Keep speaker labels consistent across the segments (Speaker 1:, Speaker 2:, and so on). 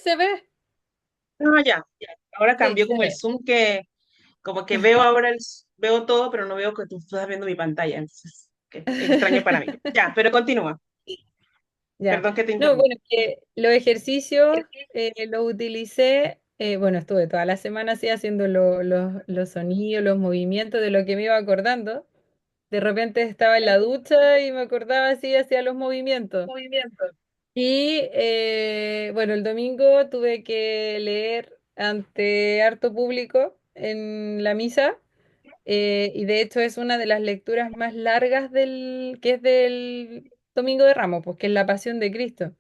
Speaker 1: se ve.
Speaker 2: Ah, ya, ya. Ahora
Speaker 1: Sí,
Speaker 2: cambió
Speaker 1: se
Speaker 2: como el
Speaker 1: ve.
Speaker 2: Zoom que como que veo ahora veo todo, pero no veo que tú estás viendo mi pantalla. Entonces, qué extraño para mí. Ya, pero continúa.
Speaker 1: Ya.
Speaker 2: Perdón que te
Speaker 1: No,
Speaker 2: interrumpa.
Speaker 1: bueno, que los ejercicios los utilicé, bueno, estuve toda la semana así haciendo los sonidos, los movimientos de lo que me iba acordando. De repente estaba en la ducha y me acordaba así, hacía los movimientos.
Speaker 2: Movimiento.
Speaker 1: Y bueno, el domingo tuve que leer ante harto público en la misa. Y de hecho es una de las lecturas más largas que es del Domingo de Ramos, pues que es la Pasión de Cristo.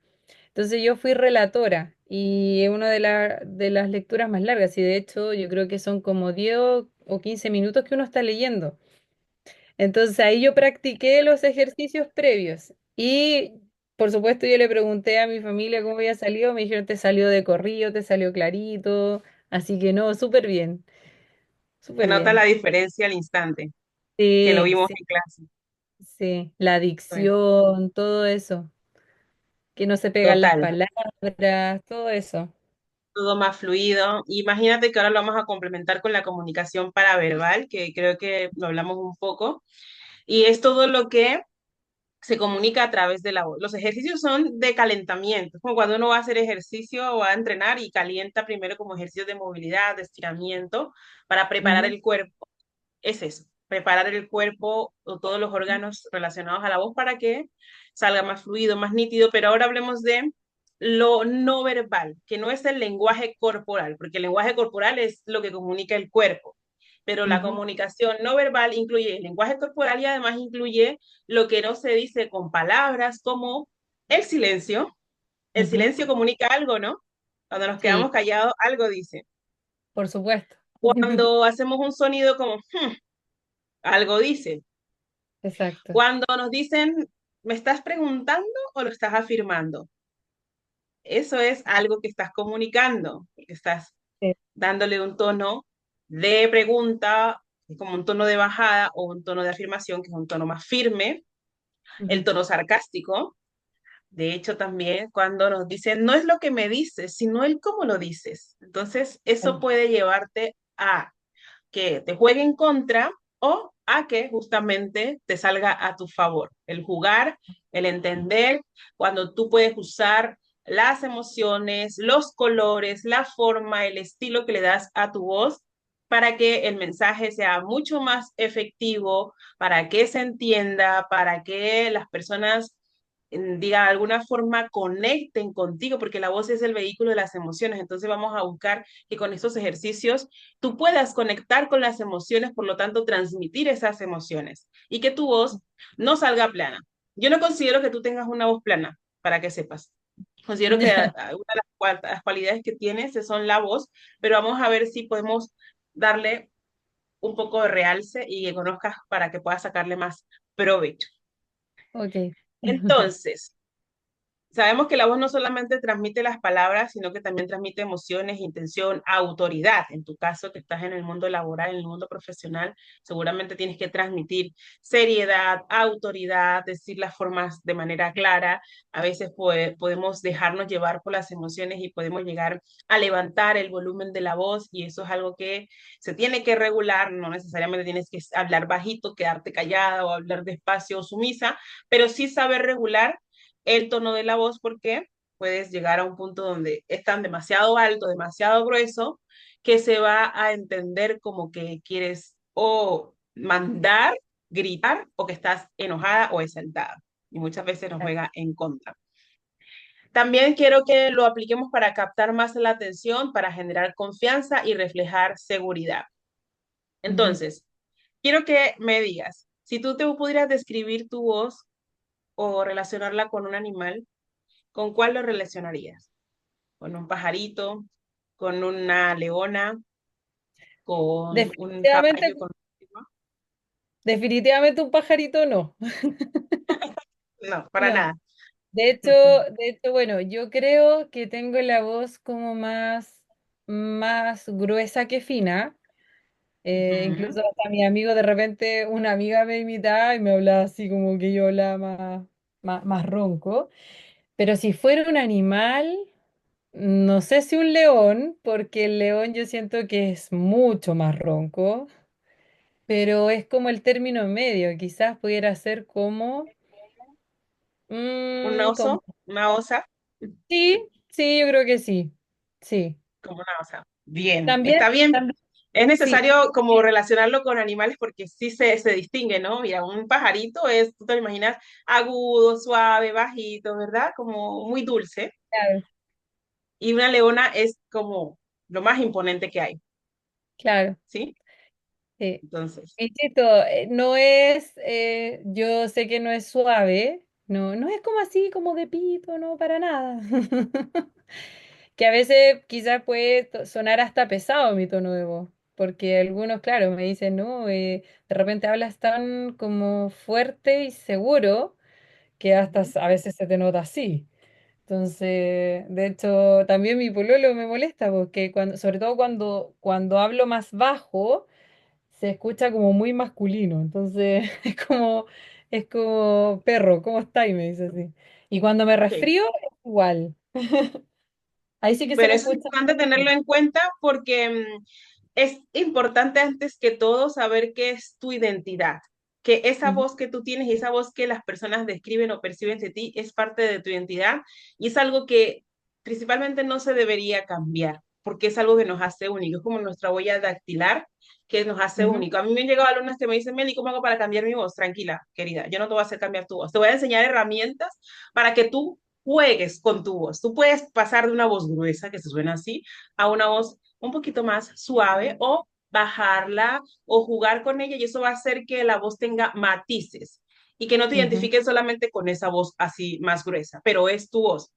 Speaker 1: Entonces yo fui relatora y es una de las lecturas más largas y de hecho yo creo que son como 10 o 15 minutos que uno está leyendo. Entonces ahí yo practiqué los ejercicios previos y por supuesto yo le pregunté a mi familia cómo había salido, me dijeron te salió de corrido, te salió clarito, así que no, súper bien,
Speaker 2: Se
Speaker 1: súper
Speaker 2: nota la
Speaker 1: bien.
Speaker 2: diferencia al instante, que lo
Speaker 1: Sí,
Speaker 2: vimos
Speaker 1: sí.
Speaker 2: en clase.
Speaker 1: Sí, la
Speaker 2: Bueno,
Speaker 1: adicción, todo eso, que no se pegan las
Speaker 2: total,
Speaker 1: palabras, todo eso.
Speaker 2: todo más fluido. Imagínate que ahora lo vamos a complementar con la comunicación paraverbal, que creo que lo hablamos un poco, y es todo lo que se comunica a través de la voz. Los ejercicios son de calentamiento, como cuando uno va a hacer ejercicio o va a entrenar y calienta primero como ejercicios de movilidad, de estiramiento, para preparar
Speaker 1: Ujú.
Speaker 2: el cuerpo. Es eso, preparar el cuerpo o todos los órganos relacionados a la voz para que salga más fluido, más nítido, pero ahora hablemos de lo no verbal, que no es el lenguaje corporal, porque el lenguaje corporal es lo que comunica el cuerpo, pero la
Speaker 1: Ujú.
Speaker 2: comunicación no verbal incluye el lenguaje corporal y además incluye lo que no se dice con palabras, como el silencio. El
Speaker 1: Ujú.
Speaker 2: silencio comunica algo, ¿no? Cuando nos
Speaker 1: Sí,
Speaker 2: quedamos callados, algo dice.
Speaker 1: por supuesto.
Speaker 2: Cuando hacemos un sonido como, algo dice.
Speaker 1: Exacto.
Speaker 2: Cuando nos dicen, ¿me estás preguntando o lo estás afirmando? Eso es algo que estás comunicando, que estás
Speaker 1: Sí.
Speaker 2: dándole un tono de pregunta, como un tono de bajada o un tono de afirmación, que es un tono más firme, el
Speaker 1: Ujú.
Speaker 2: tono sarcástico. De hecho, también cuando nos dicen, no es lo que me dices, sino el cómo lo dices. Entonces, eso
Speaker 1: Sí.
Speaker 2: puede llevarte a que te juegue en contra o a que justamente te salga a tu favor. El jugar, el entender, cuando tú puedes usar las emociones, los colores, la forma, el estilo que le das a tu voz para que el mensaje sea mucho más efectivo, para que se entienda, para que las personas diga, de alguna forma conecten contigo, porque la voz es el vehículo de las emociones. Entonces vamos a buscar que con estos ejercicios tú puedas conectar con las emociones, por lo tanto, transmitir esas emociones y que tu voz no salga plana. Yo no considero que tú tengas una voz plana, para que sepas. Considero que una de las cualidades que tienes son la voz, pero vamos a ver si podemos darle un poco de realce y que conozcas para que puedas sacarle más provecho.
Speaker 1: Ok.
Speaker 2: Entonces, sabemos que la voz no solamente transmite las palabras, sino que también transmite emociones, intención, autoridad. En tu caso, que estás en el mundo laboral, en el mundo profesional, seguramente tienes que transmitir seriedad, autoridad, decir las formas de manera clara. A veces podemos dejarnos llevar por las emociones y podemos llegar a levantar el volumen de la voz y eso es algo que se tiene que regular. No necesariamente tienes que hablar bajito, quedarte callada o hablar despacio o sumisa, pero sí saber regular el tono de la voz porque puedes llegar a un punto donde es tan demasiado alto, demasiado grueso, que se va a entender como que quieres o mandar, gritar o que estás enojada o exaltada. Y muchas veces nos juega en contra. También quiero que lo apliquemos para captar más la atención, para generar confianza y reflejar seguridad.
Speaker 1: Ujú.
Speaker 2: Entonces, quiero que me digas, si tú te pudieras describir tu voz o relacionarla con un animal, ¿con cuál lo relacionarías? ¿Con un pajarito? ¿Con una leona? ¿Con un
Speaker 1: Definitivamente,
Speaker 2: caballo? ¿Con...
Speaker 1: definitivamente un pajarito no.
Speaker 2: No, para
Speaker 1: No.
Speaker 2: nada.
Speaker 1: Bueno, yo creo que tengo la voz como más gruesa que fina.
Speaker 2: Ujú.
Speaker 1: Incluso hasta mi amigo, de repente, una amiga me imitaba y me hablaba así como que yo hablaba más ronco. Pero si fuera un animal, No sé si un león, porque el león yo siento que es mucho más ronco, pero es como el término medio. Quizás pudiera ser como,
Speaker 2: ¿Un
Speaker 1: como,
Speaker 2: oso? ¿Una osa?
Speaker 1: sí, sí, yo creo que sí. Sí.
Speaker 2: Como una osa. Bien,
Speaker 1: También,
Speaker 2: está bien.
Speaker 1: también,
Speaker 2: Es
Speaker 1: sí,
Speaker 2: necesario como relacionarlo con animales porque sí se distingue, ¿no? Mira, un pajarito es, tú te lo imaginas, agudo, suave, bajito, ¿verdad? Como muy dulce.
Speaker 1: claro,
Speaker 2: Y una leona es como lo más imponente que hay,
Speaker 1: claro.
Speaker 2: ¿sí?
Speaker 1: Sí.
Speaker 2: Entonces,
Speaker 1: Insisto, no es, yo sé que no es suave, no, no es como así, como de pito, no, para nada. Que a veces quizás puede sonar hasta pesado mi tono de voz, porque algunos, claro, me dicen, no, de repente hablas tan como fuerte y seguro que hasta
Speaker 2: ujú,
Speaker 1: a veces se te nota así. Entonces, de hecho, también mi pololo me molesta, porque cuando, sobre todo cuando hablo más bajo, se escucha como muy masculino. Entonces, es como perro, ¿cómo está? Y me dice así. Y cuando me
Speaker 2: ok.
Speaker 1: resfrío, es igual. Ahí sí que se
Speaker 2: Pero
Speaker 1: me
Speaker 2: eso es
Speaker 1: escucha.
Speaker 2: importante tenerlo en cuenta porque es importante antes que todo saber qué es tu identidad, que esa
Speaker 1: Ujú,
Speaker 2: voz que tú tienes y esa voz que las personas describen o perciben de ti es parte de tu identidad y es algo que principalmente no se debería cambiar porque es algo que nos hace únicos, es como nuestra huella dactilar que nos hace
Speaker 1: ujú,
Speaker 2: único. A mí me han llegado alumnas que me dicen, Meli, ¿cómo hago para cambiar mi voz? Tranquila, querida, yo no te voy a hacer cambiar tu voz, te voy a enseñar herramientas para que tú juegues con tu voz. Tú puedes pasar de una voz gruesa, que se suena así, a una voz un poquito más suave o bajarla o jugar con ella y eso va a hacer que la voz tenga matices y que no te
Speaker 1: ujú,
Speaker 2: identifiques solamente con esa voz así más gruesa, pero es tu voz.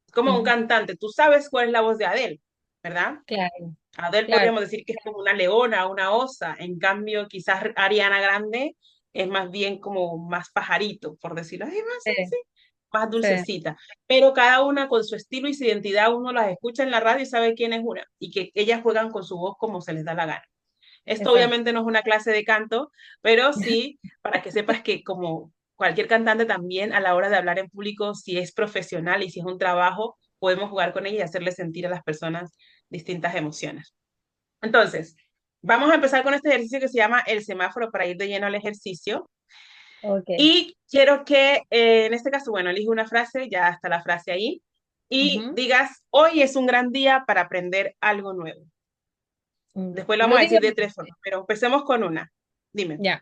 Speaker 2: Es como un
Speaker 1: ujú.
Speaker 2: cantante, tú sabes cuál es la voz de Adele, ¿verdad?
Speaker 1: Claro,
Speaker 2: Adele
Speaker 1: claro,
Speaker 2: podríamos decir que es como una leona, una osa, en cambio quizás Ariana Grande es más bien como más pajarito, por decirlo así, más
Speaker 1: sí,
Speaker 2: así, más
Speaker 1: sí,
Speaker 2: dulcecita. Pero cada una con su estilo y su identidad, uno las escucha en la radio y sabe quién es una, y que ellas juegan con su voz como se les da la gana. Esto
Speaker 1: exacto.
Speaker 2: obviamente no es una clase de canto, pero sí para que sepas que como cualquier cantante también a la hora de hablar en público, si es profesional y si es un trabajo, podemos jugar con ella y hacerle sentir a las personas distintas emociones. Entonces, vamos a empezar con este ejercicio que se llama el semáforo para ir de lleno al ejercicio.
Speaker 1: Ok.
Speaker 2: Y quiero que en este caso, bueno, elige una frase, ya está la frase ahí, y
Speaker 1: Ujú.
Speaker 2: digas, hoy es un gran día para aprender algo nuevo. Después lo
Speaker 1: Lo
Speaker 2: vamos a
Speaker 1: digo,
Speaker 2: decir de tres formas, pero empecemos con una. Dime.
Speaker 1: ya.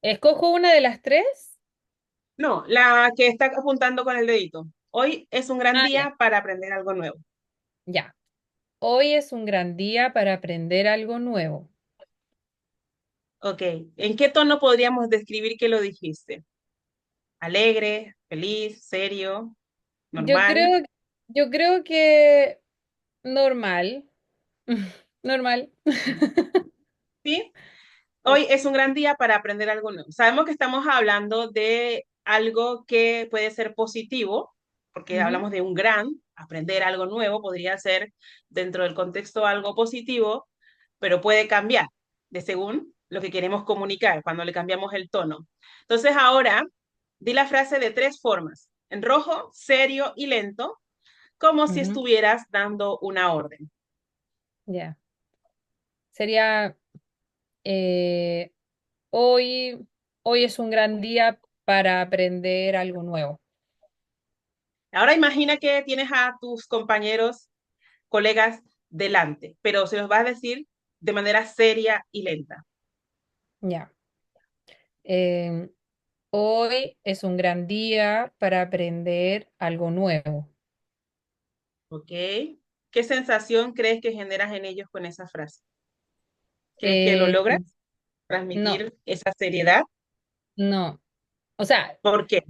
Speaker 1: ¿Escojo una de las tres?
Speaker 2: No, la que está apuntando con el dedito. Hoy es un gran
Speaker 1: Ah, ya,
Speaker 2: día para aprender algo nuevo.
Speaker 1: ya. Hoy es un gran día para aprender algo nuevo.
Speaker 2: Ok, ¿en qué tono podríamos describir que lo dijiste? ¿Alegre, feliz, serio,
Speaker 1: Yo
Speaker 2: normal?
Speaker 1: creo, yo creo que normal. Normal.
Speaker 2: ¿Sí? Hoy es un gran día para aprender algo nuevo. Sabemos que estamos hablando de algo que puede ser positivo, porque
Speaker 1: Ujú,
Speaker 2: hablamos de un gran, aprender algo nuevo, podría ser dentro del contexto algo positivo, pero puede cambiar de según lo que queremos comunicar cuando le cambiamos el tono. Entonces ahora, di la frase de tres formas, en rojo, serio y lento, como si
Speaker 1: ujú,
Speaker 2: estuvieras dando una orden.
Speaker 1: ya. Sería eh, hoy, hoy es un gran día para aprender algo nuevo.
Speaker 2: Ahora imagina que tienes a tus compañeros colegas delante, pero se los va a decir de manera seria y lenta.
Speaker 1: Ya. Em, Hoy es un gran día para aprender algo nuevo.
Speaker 2: ¿Ok? ¿Qué sensación crees que generas en ellos con esa frase? ¿Crees que lo
Speaker 1: Eh,
Speaker 2: logras
Speaker 1: no,
Speaker 2: transmitir esa seriedad?
Speaker 1: no. O sea,
Speaker 2: ¿Por qué?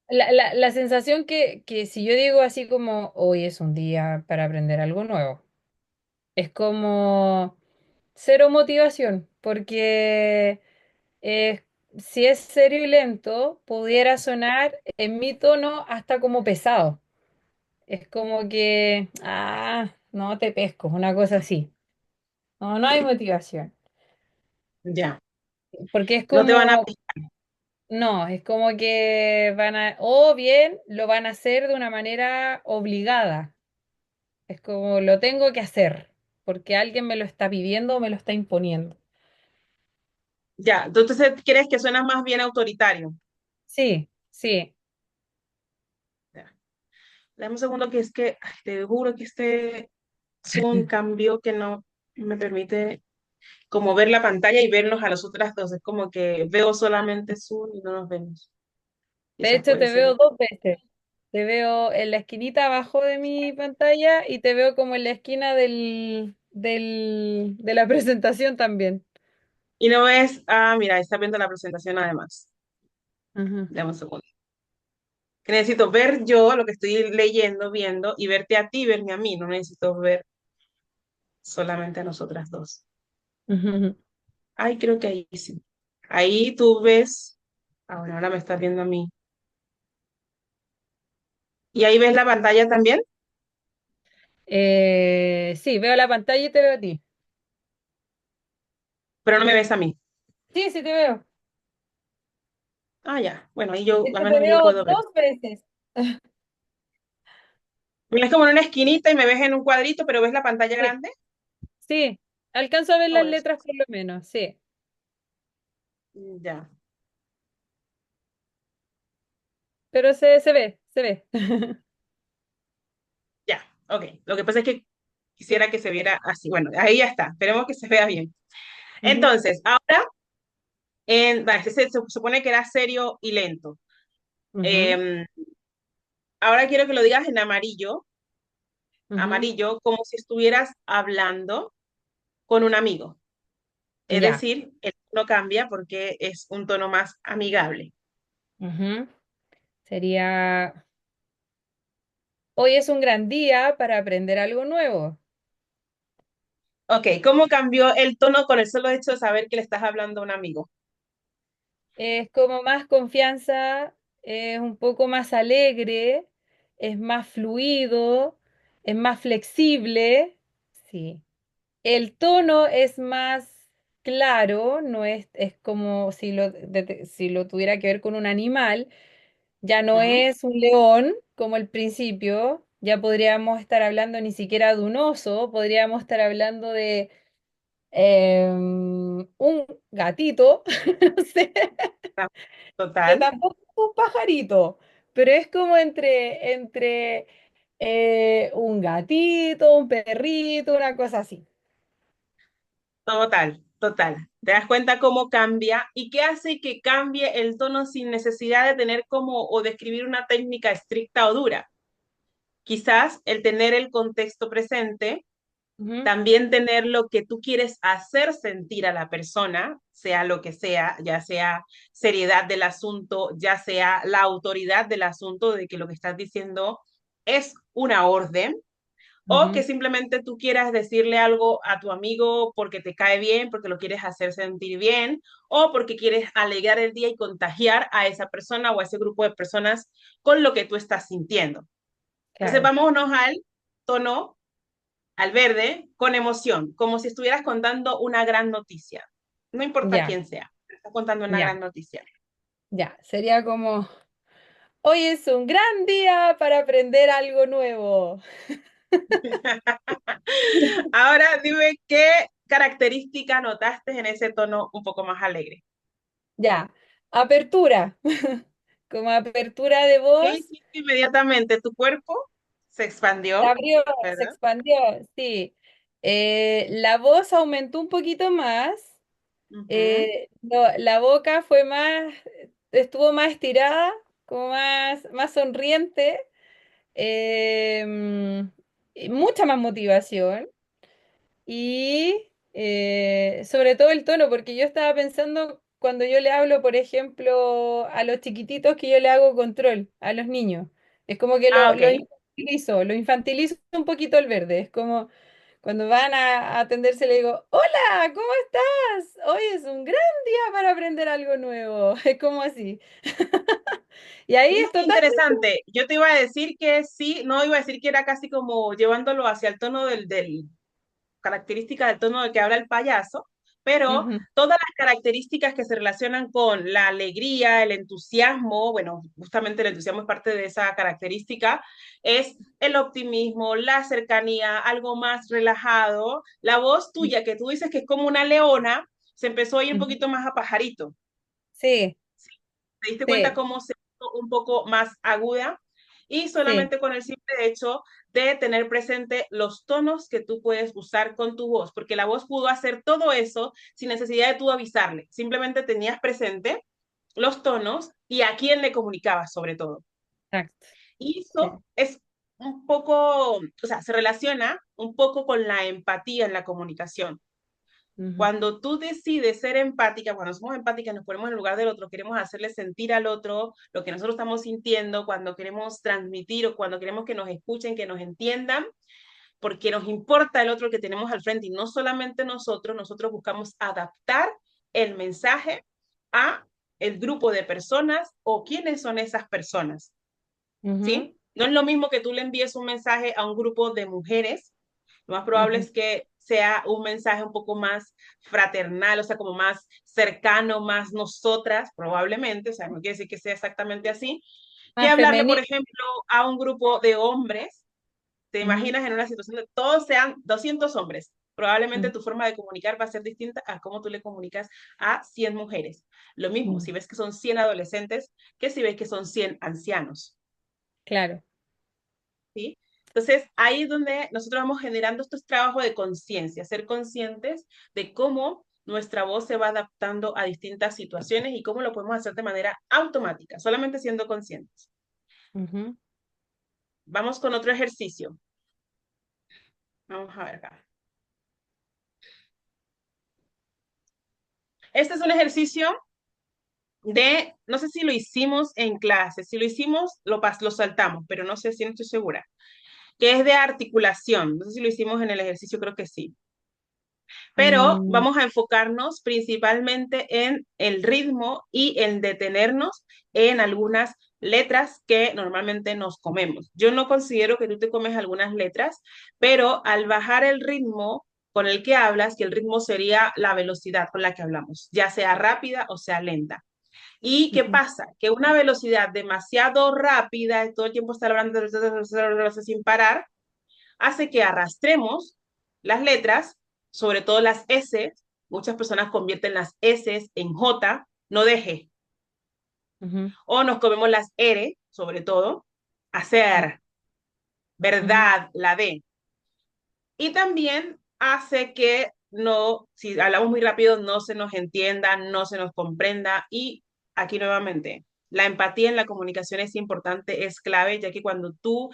Speaker 1: la sensación que si yo digo así como hoy es un día para aprender algo nuevo, es como cero motivación, porque si es serio y lento, pudiera sonar en mi tono hasta como pesado. Es como que, no te pesco, una cosa así. No, no hay motivación.
Speaker 2: Ya,
Speaker 1: Porque es
Speaker 2: no te van a...
Speaker 1: como, no, es como que o bien lo van a hacer de una manera obligada. Es como lo tengo que hacer, porque alguien me lo está pidiendo o me lo está imponiendo.
Speaker 2: Ya, ¿tú entonces crees que suena más bien autoritario?
Speaker 1: Sí, sí.
Speaker 2: Ya. Dame un segundo que es que ay, te juro que este Zoom cambió que no me permite como ver la pantalla y vernos a las otras dos. Es como que veo solamente Zoom y no nos vemos.
Speaker 1: De
Speaker 2: Quizás
Speaker 1: hecho,
Speaker 2: puede
Speaker 1: te
Speaker 2: ser.
Speaker 1: veo dos veces. Te veo en la esquinita abajo de mi pantalla y te veo como en la esquina de la presentación también.
Speaker 2: Y no ves, mira, está viendo la presentación además.
Speaker 1: Ajá,
Speaker 2: Dame un segundo. Que necesito ver yo lo que estoy leyendo, viendo y verte a ti y verme a mí. No necesito ver solamente a nosotras dos.
Speaker 1: ujú.
Speaker 2: Ay, creo que ahí sí. Ahí tú ves. Ahora me estás viendo a mí. Y ahí ves la pantalla también,
Speaker 1: Sí, veo la pantalla y te veo a ti.
Speaker 2: pero no me ves a mí.
Speaker 1: Sí, sí te veo.
Speaker 2: Ah, ya. Bueno, ahí yo,
Speaker 1: De
Speaker 2: al
Speaker 1: hecho, te
Speaker 2: menos yo
Speaker 1: veo
Speaker 2: puedo ver.
Speaker 1: dos veces.
Speaker 2: Me ves como en una esquinita y me ves en un cuadrito, pero ves la pantalla
Speaker 1: Sí,
Speaker 2: grande.
Speaker 1: sí. Alcanzo a ver
Speaker 2: Oh,
Speaker 1: las
Speaker 2: eso.
Speaker 1: letras por lo menos, sí.
Speaker 2: Ya,
Speaker 1: Pero se ve, se ve.
Speaker 2: ya. Ok. Lo que pasa es que quisiera que se viera así. Bueno, ahí ya está. Esperemos que se vea bien.
Speaker 1: Ujú,
Speaker 2: Entonces, ahora, este se supone que era serio y lento.
Speaker 1: ujú,
Speaker 2: Eh, Ahora quiero que lo digas en amarillo,
Speaker 1: ujú.
Speaker 2: amarillo, como si estuvieras hablando con un amigo. Es
Speaker 1: Ya.
Speaker 2: decir, el tono cambia porque es un tono más amigable.
Speaker 1: Ujú. Sería, hoy es un gran día para aprender algo nuevo.
Speaker 2: Ok, ¿cómo cambió el tono con el solo hecho de saber que le estás hablando a un amigo?
Speaker 1: Es como más confianza, es un poco más alegre, es más fluido, es más flexible. Sí. El tono es más claro, no es, es como si si lo tuviera que ver con un animal, ya no
Speaker 2: Ujú.
Speaker 1: es un león como al principio, ya podríamos estar hablando ni siquiera de un oso, podríamos estar hablando de un gatito, no sé, que
Speaker 2: Total,
Speaker 1: tampoco es un pajarito, pero es como entre un gatito, un perrito, una cosa así.
Speaker 2: total, total. ¿Te das cuenta cómo cambia y qué hace que cambie el tono sin necesidad de tener como o describir una técnica estricta o dura? Quizás el tener el contexto presente,
Speaker 1: Ujú,
Speaker 2: también tener lo que tú quieres hacer sentir a la persona, sea lo que sea, ya sea seriedad del asunto, ya sea la autoridad del asunto de que lo que estás diciendo es una orden, o que
Speaker 1: ujú,
Speaker 2: simplemente tú quieras decirle algo a tu amigo porque te cae bien, porque lo quieres hacer sentir bien, o porque quieres alegrar el día y contagiar a esa persona o a ese grupo de personas con lo que tú estás sintiendo. Entonces,
Speaker 1: claro,
Speaker 2: vámonos al tono, al verde, con emoción, como si estuvieras contando una gran noticia. No importa
Speaker 1: ya,
Speaker 2: quién sea, estás contando una
Speaker 1: ya,
Speaker 2: gran noticia.
Speaker 1: ya. Sería como, hoy es un gran día para aprender algo nuevo.
Speaker 2: Ahora dime qué característica notaste en ese tono un poco más alegre.
Speaker 1: Ya, apertura, como apertura de
Speaker 2: ¿Qué
Speaker 1: voz,
Speaker 2: hiciste inmediatamente? Tu cuerpo se
Speaker 1: se
Speaker 2: expandió,
Speaker 1: abrió, se
Speaker 2: ¿verdad?
Speaker 1: expandió, sí. La voz aumentó un poquito más,
Speaker 2: Ujú.
Speaker 1: la boca fue más, estuvo más estirada, como más sonriente, y mucha más motivación. Y sobre todo el tono, porque yo estaba pensando cuando yo le hablo, por ejemplo, a los chiquititos que yo le hago control, a los niños. Es como que
Speaker 2: Ah,
Speaker 1: lo
Speaker 2: ok.
Speaker 1: infantilizo un poquito el verde. Es como cuando van a atenderse le digo, hola, ¿cómo estás? Hoy es un gran día para aprender algo nuevo. Es como así. Y ahí
Speaker 2: Mira
Speaker 1: es
Speaker 2: qué
Speaker 1: totalmente...
Speaker 2: interesante. Yo te iba a decir que sí, no iba a decir que era casi como llevándolo hacia el tono del característica del tono del que habla el payaso, pero
Speaker 1: Ujú,
Speaker 2: todas las características que se relacionan con la alegría, el entusiasmo, bueno, justamente el entusiasmo es parte de esa característica, es el optimismo, la cercanía, algo más relajado. La voz tuya, que tú dices que es como una leona, se empezó a ir un
Speaker 1: ujú.
Speaker 2: poquito más a pajarito.
Speaker 1: Sí,
Speaker 2: ¿Te diste cuenta
Speaker 1: sí,
Speaker 2: cómo se hizo un poco más aguda? Y
Speaker 1: sí,
Speaker 2: solamente con el simple hecho de tener presente los tonos que tú puedes usar con tu voz, porque la voz pudo hacer todo eso sin necesidad de tú avisarle. Simplemente tenías presente los tonos y a quién le comunicabas sobre todo.
Speaker 1: exacto.
Speaker 2: Y
Speaker 1: Sí.
Speaker 2: eso es un poco, o sea, se relaciona un poco con la empatía en la comunicación.
Speaker 1: Ujú,
Speaker 2: Cuando tú decides ser empática, cuando somos empáticas, nos ponemos en el lugar del otro, queremos hacerle sentir al otro lo que nosotros estamos sintiendo, cuando queremos transmitir o cuando queremos que nos escuchen, que nos entiendan, porque nos importa el otro que tenemos al frente y no solamente nosotros, nosotros buscamos adaptar el mensaje a el grupo de personas o quiénes son esas personas,
Speaker 1: ujú,
Speaker 2: ¿sí? No es lo mismo que tú le envíes un mensaje a un grupo de mujeres, lo más probable
Speaker 1: ujú.
Speaker 2: es que sea un mensaje un poco más fraternal, o sea, como más cercano, más nosotras, probablemente, o sea, no quiere decir que sea exactamente así, que
Speaker 1: Más
Speaker 2: hablarle, por
Speaker 1: femenino.
Speaker 2: ejemplo, a un grupo de hombres. Te
Speaker 1: Ujú,
Speaker 2: imaginas en una situación de todos sean 200 hombres. Probablemente
Speaker 1: ujú,
Speaker 2: tu forma de comunicar va a ser distinta a cómo tú le comunicas a 100 mujeres. Lo mismo,
Speaker 1: ujú.
Speaker 2: si ves que son 100 adolescentes, que si ves que son 100 ancianos.
Speaker 1: Claro.
Speaker 2: ¿Sí? Entonces, ahí es donde nosotros vamos generando estos trabajos de conciencia, ser conscientes de cómo nuestra voz se va adaptando a distintas situaciones y cómo lo podemos hacer de manera automática, solamente siendo conscientes.
Speaker 1: Ujú.
Speaker 2: Vamos con otro ejercicio. Vamos a ver acá. Este es un ejercicio de, no sé si lo hicimos en clase, si lo hicimos, lo saltamos, pero no sé si no estoy segura, que es de articulación. No sé si lo hicimos en el ejercicio, creo que sí. Pero
Speaker 1: Mm,
Speaker 2: vamos a enfocarnos principalmente en el ritmo y en detenernos en algunas letras que normalmente nos comemos. Yo no considero que tú te comes algunas letras, pero al bajar el ritmo con el que hablas, que el ritmo sería la velocidad con la que hablamos, ya sea rápida o sea lenta. ¿Y qué
Speaker 1: ujú,
Speaker 2: pasa? Que una velocidad demasiado rápida, todo el tiempo estar hablando sin parar, hace que arrastremos las letras, sobre todo las S. Muchas personas convierten las S en J, no de G.
Speaker 1: ujú,
Speaker 2: O nos comemos las R, sobre todo, hacer,
Speaker 1: ujú,
Speaker 2: verdad, la D. Y también hace que no, si hablamos muy rápido, no se nos entienda, no se nos comprenda. Y aquí nuevamente, la empatía en la comunicación es importante, es clave, ya que cuando tú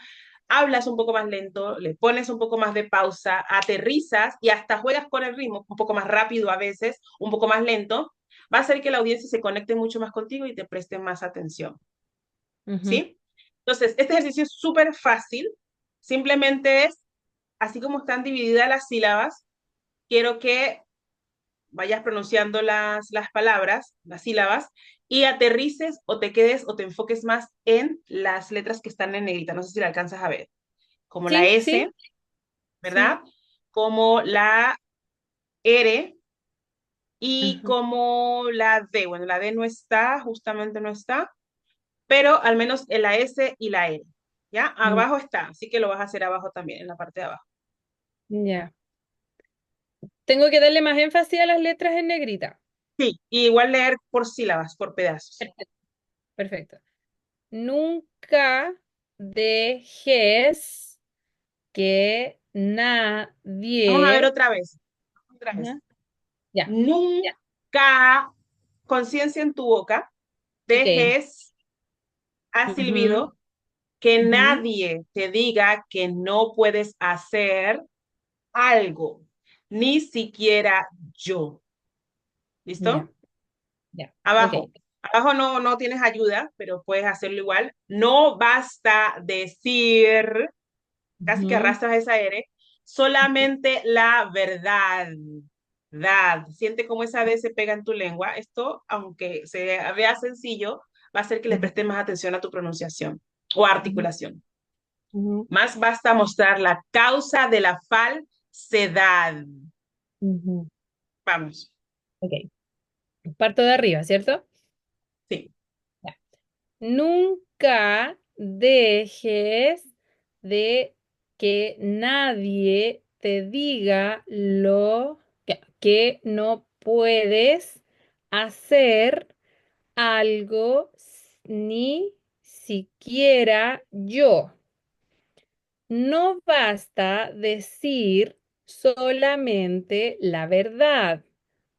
Speaker 2: hablas un poco más lento, le pones un poco más de pausa, aterrizas y hasta juegas con el ritmo, un poco más rápido a veces, un poco más lento, va a hacer que la audiencia se conecte mucho más contigo y te preste más atención,
Speaker 1: ujú,
Speaker 2: ¿sí? Entonces, este ejercicio es súper fácil, simplemente es, así como están divididas las sílabas, quiero que vayas pronunciando las palabras, las sílabas, y aterrices o te quedes o te enfoques más en las letras que están en negrita. No sé si la alcanzas a ver. Como la
Speaker 1: sí,
Speaker 2: S,
Speaker 1: sí, sí.
Speaker 2: ¿verdad? Como la R y
Speaker 1: Ajá.
Speaker 2: como la D. Bueno, la D no está, justamente no está, pero al menos en la S y la R. ¿Ya?
Speaker 1: Mm,
Speaker 2: Abajo está, así que lo vas a hacer abajo también, en la parte de abajo.
Speaker 1: ya. Tengo que darle más énfasis a las letras en negrita.
Speaker 2: Sí, y igual leer por sílabas, por pedazos.
Speaker 1: Perfecto. Perfecto. Nunca dejes que
Speaker 2: Vamos a ver
Speaker 1: nadie.
Speaker 2: otra vez. Otra vez.
Speaker 1: Ajá. Ya,
Speaker 2: Nunca, conciencia en tu boca,
Speaker 1: ok.
Speaker 2: dejes a
Speaker 1: Ujú,
Speaker 2: silbido que
Speaker 1: ujú,
Speaker 2: nadie te diga que no puedes hacer algo, ni siquiera yo.
Speaker 1: ya,
Speaker 2: ¿Listo?
Speaker 1: ya. Ok.
Speaker 2: Abajo. Abajo no tienes ayuda, pero puedes hacerlo igual. No basta decir, casi que
Speaker 1: Ujú,
Speaker 2: arrastras esa R, solamente la verdad. Siente cómo esa D se pega en tu lengua. Esto, aunque se vea sencillo, va a hacer que le
Speaker 1: ujú,
Speaker 2: prestes más atención a tu pronunciación o
Speaker 1: ujú,
Speaker 2: articulación.
Speaker 1: ujú,
Speaker 2: Más basta mostrar la causa de la falsedad.
Speaker 1: ujú.
Speaker 2: Vamos.
Speaker 1: Ok, parto de arriba, ¿cierto?
Speaker 2: Sí.
Speaker 1: Ya. Nunca dejes de que nadie te diga lo que no puedes hacer algo ni siquiera yo. No basta decir solamente la verdad,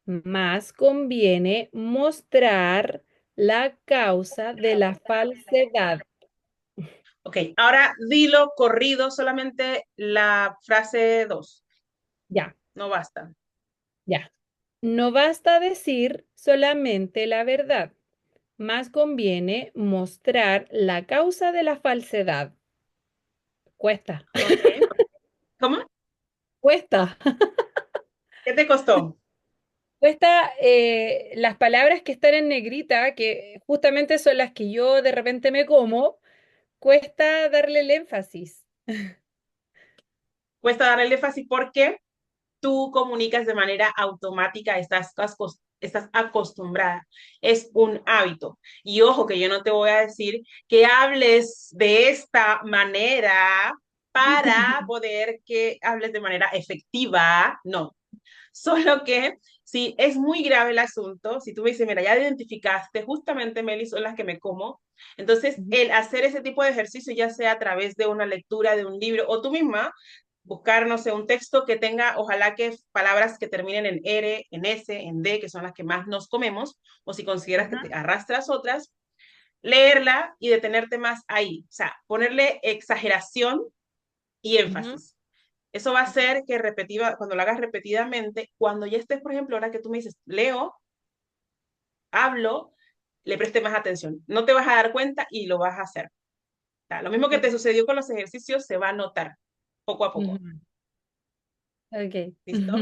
Speaker 1: más conviene mostrar la causa de la falsedad.
Speaker 2: Ok, ahora dilo corrido, solamente la frase 2.
Speaker 1: Ya,
Speaker 2: No basta.
Speaker 1: ya. No basta decir solamente la verdad, más conviene mostrar la causa de la falsedad. Cuesta,
Speaker 2: Ok. ¿Cómo?
Speaker 1: cuesta.
Speaker 2: ¿Qué te costó?
Speaker 1: Cuesta las palabras que están en negrita, que justamente son las que yo de repente me como, cuesta darle el énfasis.
Speaker 2: Cuesta dar el énfasis porque tú comunicas de manera automática, estás acostumbrada, es un hábito. Y ojo, que yo no te voy a decir que hables de esta manera para poder que hables de manera efectiva, no. Solo que si es muy grave el asunto, si tú me dices, mira, ya identificaste, justamente, Meli, son las que me como, entonces
Speaker 1: Ujú.
Speaker 2: el hacer ese tipo de ejercicio, ya sea a través de una lectura de un libro o tú misma, buscar, no sé, un texto que tenga, ojalá que palabras que terminen en R, en S, en D, que son las que más nos comemos, o si consideras que
Speaker 1: Ajá,
Speaker 2: te arrastras otras, leerla y detenerte más ahí, o sea, ponerle exageración y
Speaker 1: ujú,
Speaker 2: énfasis. Eso va a hacer que cuando lo hagas repetidamente, cuando ya estés, por ejemplo, ahora que tú me dices, leo, hablo, le preste más atención. No te vas a dar cuenta y lo vas a hacer. O sea, lo mismo que te
Speaker 1: ok,
Speaker 2: sucedió con los ejercicios se va a notar poco a poco.
Speaker 1: ujú, ok.
Speaker 2: ¿Listo?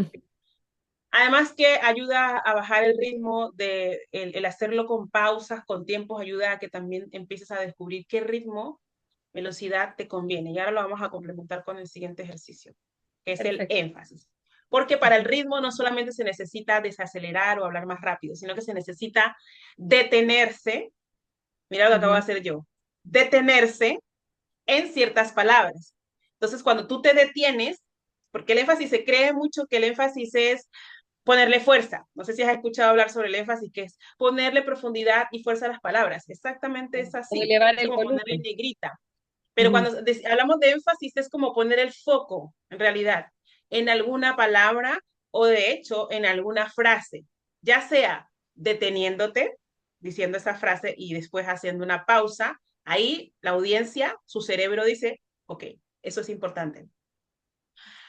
Speaker 2: Además que ayuda a bajar el ritmo de el hacerlo con pausas, con tiempos, ayuda a que también empieces a descubrir qué ritmo, velocidad te conviene. Y ahora lo vamos a complementar con el siguiente ejercicio, que es el
Speaker 1: Perfecto.
Speaker 2: énfasis. Porque para el
Speaker 1: Ujú,
Speaker 2: ritmo no solamente se necesita desacelerar o hablar más rápido, sino que se necesita detenerse. Mira lo que acabo de
Speaker 1: ujú,
Speaker 2: hacer yo. Detenerse en ciertas palabras. Entonces, cuando tú te detienes, porque el énfasis se cree mucho que el énfasis es ponerle fuerza. No sé si has escuchado hablar sobre el énfasis, que es ponerle profundidad y fuerza a las palabras. Exactamente es
Speaker 1: o
Speaker 2: así.
Speaker 1: elevar
Speaker 2: Es
Speaker 1: el
Speaker 2: como ponerle
Speaker 1: volumen.
Speaker 2: negrita. Pero
Speaker 1: Ujú,
Speaker 2: cuando hablamos de énfasis es como poner el foco, en realidad, en alguna palabra o de hecho en alguna frase, ya sea deteniéndote, diciendo esa frase y después haciendo una pausa. Ahí la audiencia, su cerebro dice, ok, eso es importante,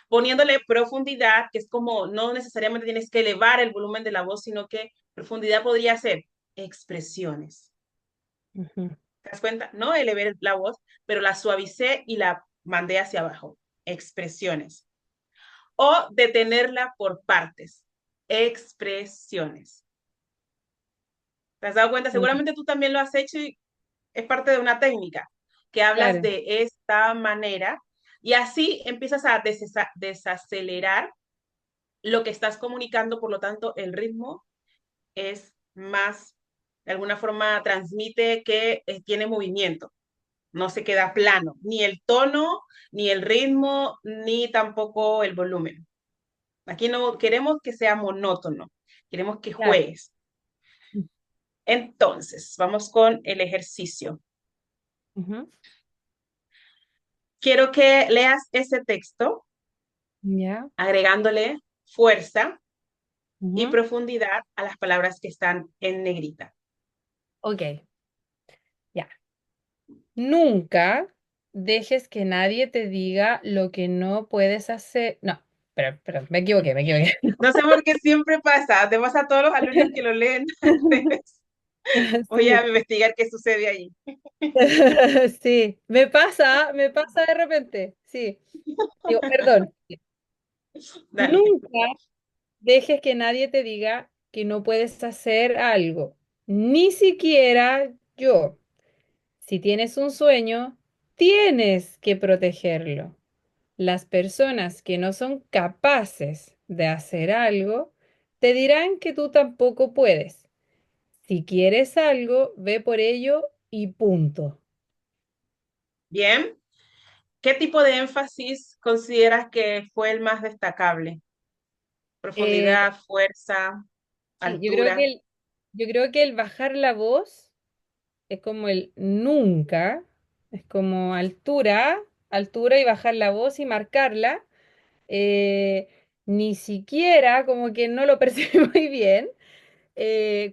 Speaker 2: poniéndole profundidad, que es como no necesariamente tienes que elevar el volumen de la voz, sino que profundidad podría ser expresiones.
Speaker 1: ujú,
Speaker 2: ¿Te das cuenta? No elevé la voz, pero la suavicé y la mandé hacia abajo. Expresiones. O detenerla por partes. Expresiones. ¿Te has dado cuenta?
Speaker 1: ujú.
Speaker 2: Seguramente tú también lo has hecho y es parte de una técnica que hablas
Speaker 1: Claro.
Speaker 2: de esta manera y así empiezas a desacelerar lo que estás comunicando, por lo tanto, el ritmo es más, de alguna forma, transmite que tiene movimiento, no se queda plano, ni el tono, ni el ritmo, ni tampoco el volumen. Aquí no queremos que sea monótono, queremos que
Speaker 1: Claro.
Speaker 2: juegues. Entonces, vamos con el ejercicio.
Speaker 1: Ujú,
Speaker 2: Quiero que leas ese texto
Speaker 1: ya.
Speaker 2: agregándole fuerza y
Speaker 1: Ujú,
Speaker 2: profundidad a las palabras que están en negrita.
Speaker 1: ok, ya. Nunca dejes que nadie te diga lo que no puedes hacer. No, pero, me equivoqué, me equivoqué.
Speaker 2: No sé por qué siempre pasa, te pasa a todos los alumnos que lo leen al revés. Voy a
Speaker 1: Sí,
Speaker 2: investigar qué sucede ahí.
Speaker 1: sí, me pasa de repente, sí. Digo, perdón.
Speaker 2: Dale.
Speaker 1: Nunca dejes que nadie te diga que no puedes hacer algo, ni siquiera yo. Si tienes un sueño, tienes que protegerlo. Las personas que no son capaces de hacer algo te dirán que tú tampoco puedes. Si quieres algo, ve por ello y punto.
Speaker 2: Bien. ¿Qué tipo de énfasis consideras que fue el más destacable?
Speaker 1: Eh,
Speaker 2: Profundidad, fuerza,
Speaker 1: sí,
Speaker 2: altura.
Speaker 1: yo creo que el bajar la voz es como el nunca, es como altura y bajar la voz y marcarla. Ni siquiera como que no lo percibe muy bien.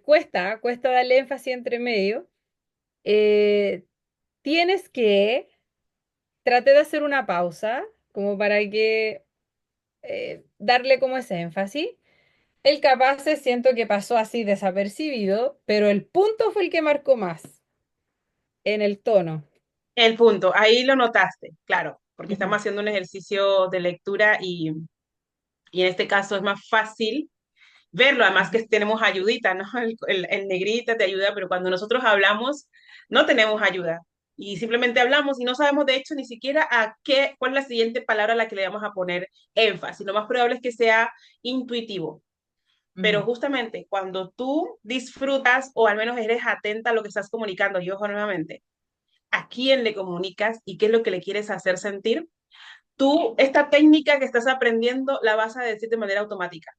Speaker 1: Cuesta darle énfasis entre medio. Eh, tienes que, trate de hacer una pausa, como para que darle como ese énfasis. El capaz siento que pasó así desapercibido, pero el punto fue el que marcó más en el tono.
Speaker 2: El punto, ahí lo notaste, claro, porque
Speaker 1: Ujú,
Speaker 2: estamos haciendo un ejercicio de lectura y en este caso es más fácil verlo, además
Speaker 1: ujú,
Speaker 2: que tenemos ayudita, ¿no? El negrita te ayuda, pero cuando nosotros hablamos no tenemos ayuda y simplemente hablamos y no sabemos de hecho ni siquiera cuál es la siguiente palabra a la que le vamos a poner énfasis. Lo más probable es que sea intuitivo. Pero
Speaker 1: ujú,
Speaker 2: justamente cuando tú disfrutas o al menos eres atenta a lo que estás comunicando, y ojo nuevamente, a quién le comunicas y qué es lo que le quieres hacer sentir, tú esta técnica que estás aprendiendo la vas a decir de manera automática,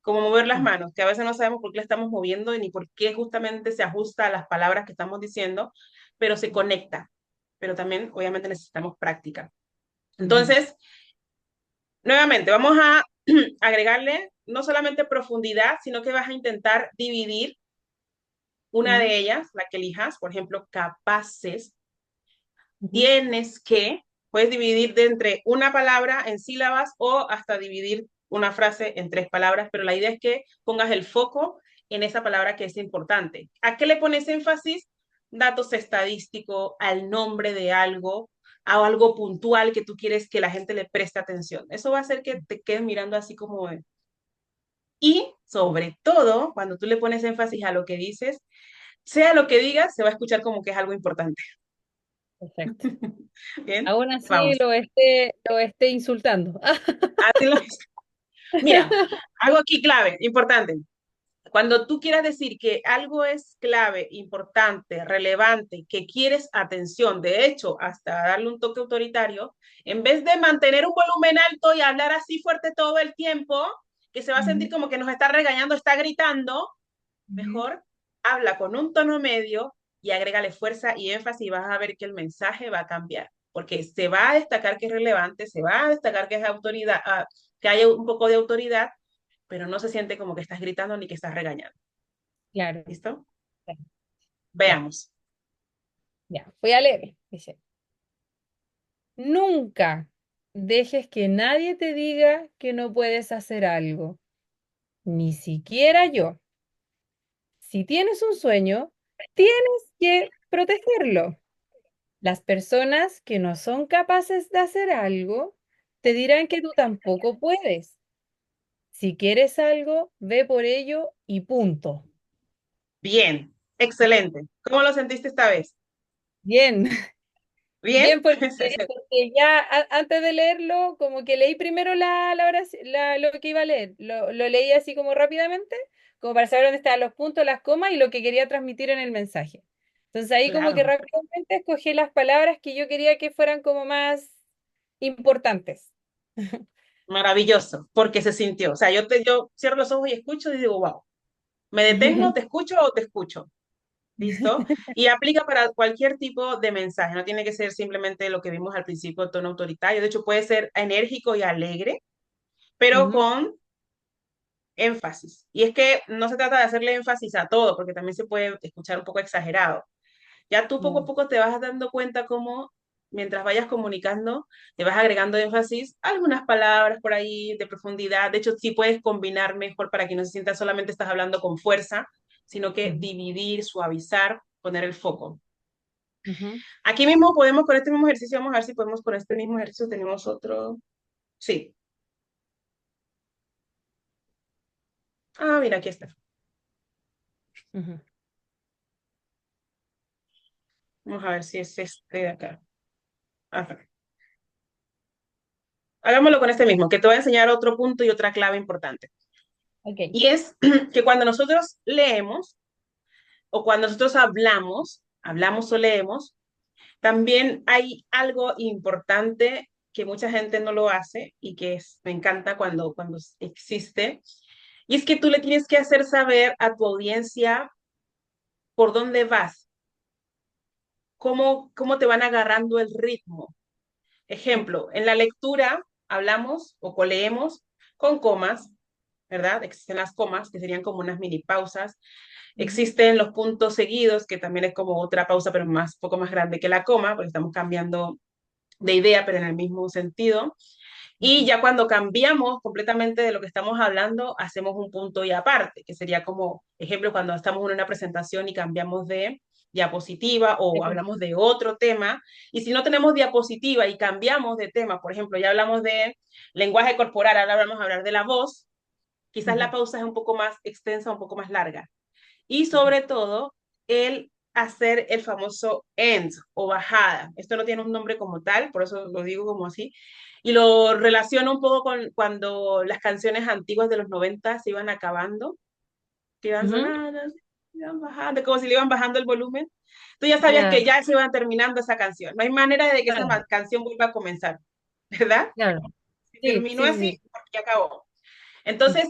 Speaker 2: como mover las
Speaker 1: ujú,
Speaker 2: manos, que a veces no sabemos por qué la estamos moviendo ni por qué justamente se ajusta a las palabras que estamos diciendo, pero se conecta. Pero también, obviamente, necesitamos práctica.
Speaker 1: ujú,
Speaker 2: Entonces, nuevamente, vamos a agregarle no solamente profundidad, sino que vas a intentar dividir una
Speaker 1: ujú,
Speaker 2: de ellas, la que elijas, por ejemplo, capaces,
Speaker 1: ujú.
Speaker 2: tienes que, puedes dividir de entre una palabra en sílabas o hasta dividir una frase en tres palabras, pero la idea es que pongas el foco en esa palabra que es importante. ¿A qué le pones énfasis? Datos estadísticos, al nombre de algo, a algo puntual que tú quieres que la gente le preste atención. Eso va a hacer que te quedes mirando así como... Y sobre todo, cuando tú le pones énfasis a lo que dices, sea lo que digas, se va a escuchar como que es algo importante.
Speaker 1: Perfecto.
Speaker 2: Bien,
Speaker 1: Aún así
Speaker 2: vamos.
Speaker 1: lo esté insultando.
Speaker 2: Así lo es. Mira, algo aquí clave, importante. Cuando tú quieras decir que algo es clave, importante, relevante, que quieres atención, de hecho, hasta darle un toque autoritario, en vez de mantener un volumen alto y hablar así fuerte todo el tiempo, que se va a sentir
Speaker 1: Ujú,
Speaker 2: como que nos está regañando, está gritando,
Speaker 1: ujú.
Speaker 2: mejor habla con un tono medio y agrégale fuerza y énfasis y vas a ver que el mensaje va a cambiar, porque se va a destacar que es relevante, se va a destacar que es autoridad, que haya un poco de autoridad, pero no se siente como que estás gritando ni que estás regañando.
Speaker 1: Claro,
Speaker 2: ¿Listo?
Speaker 1: claro. Ya,
Speaker 2: Veamos.
Speaker 1: ya. Voy a leer. Dice, nunca dejes que nadie te diga que no puedes hacer algo, ni siquiera yo. Si tienes un sueño, tienes que protegerlo. Las personas que no son capaces de hacer algo te dirán que tú tampoco puedes. Si quieres algo, ve por ello y punto.
Speaker 2: Bien, excelente. ¿Cómo lo sentiste esta vez?
Speaker 1: Bien,
Speaker 2: ¿Bien?
Speaker 1: bien, porque ya antes de leerlo, como que leí primero lo que iba a leer. Lo leí así como rápidamente, como para saber dónde estaban los puntos, las comas y lo que quería transmitir en el mensaje. Entonces ahí como que
Speaker 2: Claro,
Speaker 1: rápidamente escogí las palabras que yo quería que fueran como más importantes.
Speaker 2: maravilloso, porque se sintió. O sea, yo cierro los ojos y escucho y digo, wow, ¿me detengo, te escucho o te escucho? ¿Listo? Y aplica para cualquier tipo de mensaje, no tiene que ser simplemente lo que vimos al principio, el tono autoritario, de hecho puede ser enérgico y alegre, pero
Speaker 1: Ujú,
Speaker 2: con énfasis. Y es que no se trata de hacerle énfasis a todo, porque también se puede escuchar un poco exagerado. Ya tú poco a
Speaker 1: claro.
Speaker 2: poco te vas dando cuenta cómo, mientras vayas comunicando, te vas agregando énfasis a algunas palabras por ahí de profundidad. De hecho, sí puedes combinar mejor para que no se sienta solamente estás hablando con fuerza, sino que
Speaker 1: Ujú,
Speaker 2: dividir, suavizar, poner el foco.
Speaker 1: ujú.
Speaker 2: Aquí mismo podemos, con este mismo ejercicio, vamos a ver si podemos con este mismo ejercicio, tenemos otro. Sí. Ah, mira, aquí está.
Speaker 1: Ujú.
Speaker 2: Vamos a ver si es este de acá. Ajá. Hagámoslo con este mismo, que te voy a enseñar otro punto y otra clave importante.
Speaker 1: Ok.
Speaker 2: Y es que cuando nosotros leemos o cuando nosotros hablamos o leemos, también hay algo importante que mucha gente no lo hace y que me encanta cuando existe, y es que tú le tienes que hacer saber a tu audiencia por dónde vas, cómo te van agarrando el ritmo. Ejemplo, en la lectura hablamos o coleemos con comas, ¿verdad? Existen las comas, que serían como unas mini pausas.
Speaker 1: Ujú,
Speaker 2: Existen los puntos seguidos, que también es como otra pausa, pero poco más grande que la coma, porque estamos cambiando de idea, pero en el mismo sentido. Y
Speaker 1: ujú,
Speaker 2: ya cuando cambiamos completamente de lo que estamos hablando, hacemos un punto y aparte, que sería como, ejemplo, cuando estamos en una presentación y cambiamos de diapositiva o
Speaker 1: ujú,
Speaker 2: hablamos de otro tema. Y si no tenemos diapositiva y cambiamos de tema, por ejemplo, ya hablamos de lenguaje corporal, ahora vamos a hablar de la voz, quizás la
Speaker 1: ujú,
Speaker 2: pausa es un poco más extensa, un poco más larga. Y
Speaker 1: ujú,
Speaker 2: sobre todo, el hacer el famoso end o bajada. Esto no tiene un nombre como tal, por eso lo digo como así. Y lo relaciono un poco con cuando las canciones antiguas de los 90 se iban acabando, que iban
Speaker 1: ujú.
Speaker 2: sonando, iban bajando, como si le iban bajando el volumen. Tú ya sabías
Speaker 1: Ya,
Speaker 2: que ya se iban terminando esa canción. No hay manera de que esa
Speaker 1: claro,
Speaker 2: canción vuelva a comenzar, ¿verdad?
Speaker 1: claro.
Speaker 2: Si
Speaker 1: Sí,
Speaker 2: terminó
Speaker 1: sí,
Speaker 2: así,
Speaker 1: sí.
Speaker 2: porque ya acabó.
Speaker 1: Sí.
Speaker 2: Entonces,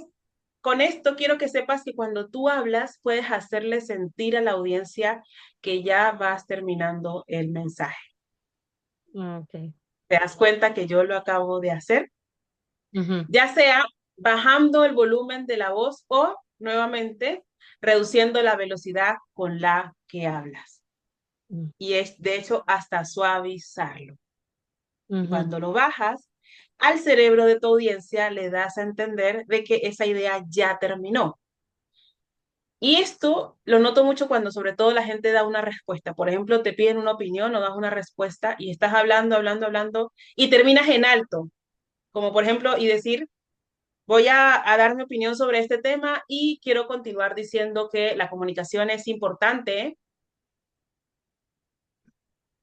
Speaker 2: con esto quiero que sepas que cuando tú hablas, puedes hacerle sentir a la audiencia que ya vas terminando el mensaje.
Speaker 1: Ah, ok.
Speaker 2: ¿Te das cuenta que yo lo acabo de hacer?
Speaker 1: Ujú,
Speaker 2: Ya sea bajando el volumen de la voz o nuevamente reduciendo la velocidad con la que hablas.
Speaker 1: mm,
Speaker 2: Y es, de hecho, hasta suavizarlo. Y
Speaker 1: ujú.
Speaker 2: cuando lo bajas, al cerebro de tu audiencia le das a entender de que esa idea ya terminó. Y esto lo noto mucho cuando sobre todo la gente da una respuesta. Por ejemplo, te piden una opinión o das una respuesta y estás hablando, hablando, hablando y terminas en alto, como por ejemplo, y decir, voy a dar mi opinión sobre este tema y quiero continuar diciendo que la comunicación es importante, ¿eh?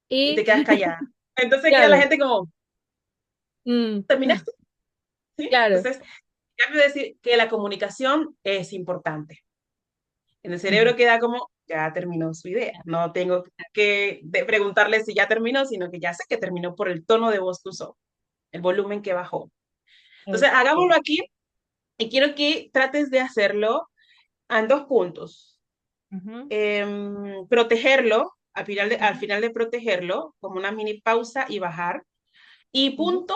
Speaker 2: Y
Speaker 1: Y
Speaker 2: te quedas callada. Entonces queda la
Speaker 1: claro,
Speaker 2: gente como,
Speaker 1: mm,
Speaker 2: ¿terminaste? ¿Sí?
Speaker 1: claro.
Speaker 2: Entonces, cambio de decir que la comunicación es importante. En el
Speaker 1: Ujú.
Speaker 2: cerebro queda como, ya terminó su idea. No tengo que preguntarle si ya terminó, sino que ya sé que terminó por el tono de voz que usó, el volumen que bajó. Entonces,
Speaker 1: Ok.
Speaker 2: hagámoslo aquí y quiero que trates de hacerlo en dos puntos.
Speaker 1: Ujú,
Speaker 2: Protegerlo, al
Speaker 1: ujú,
Speaker 2: final de protegerlo, como una mini pausa y bajar. Y
Speaker 1: ujú.
Speaker 2: punto,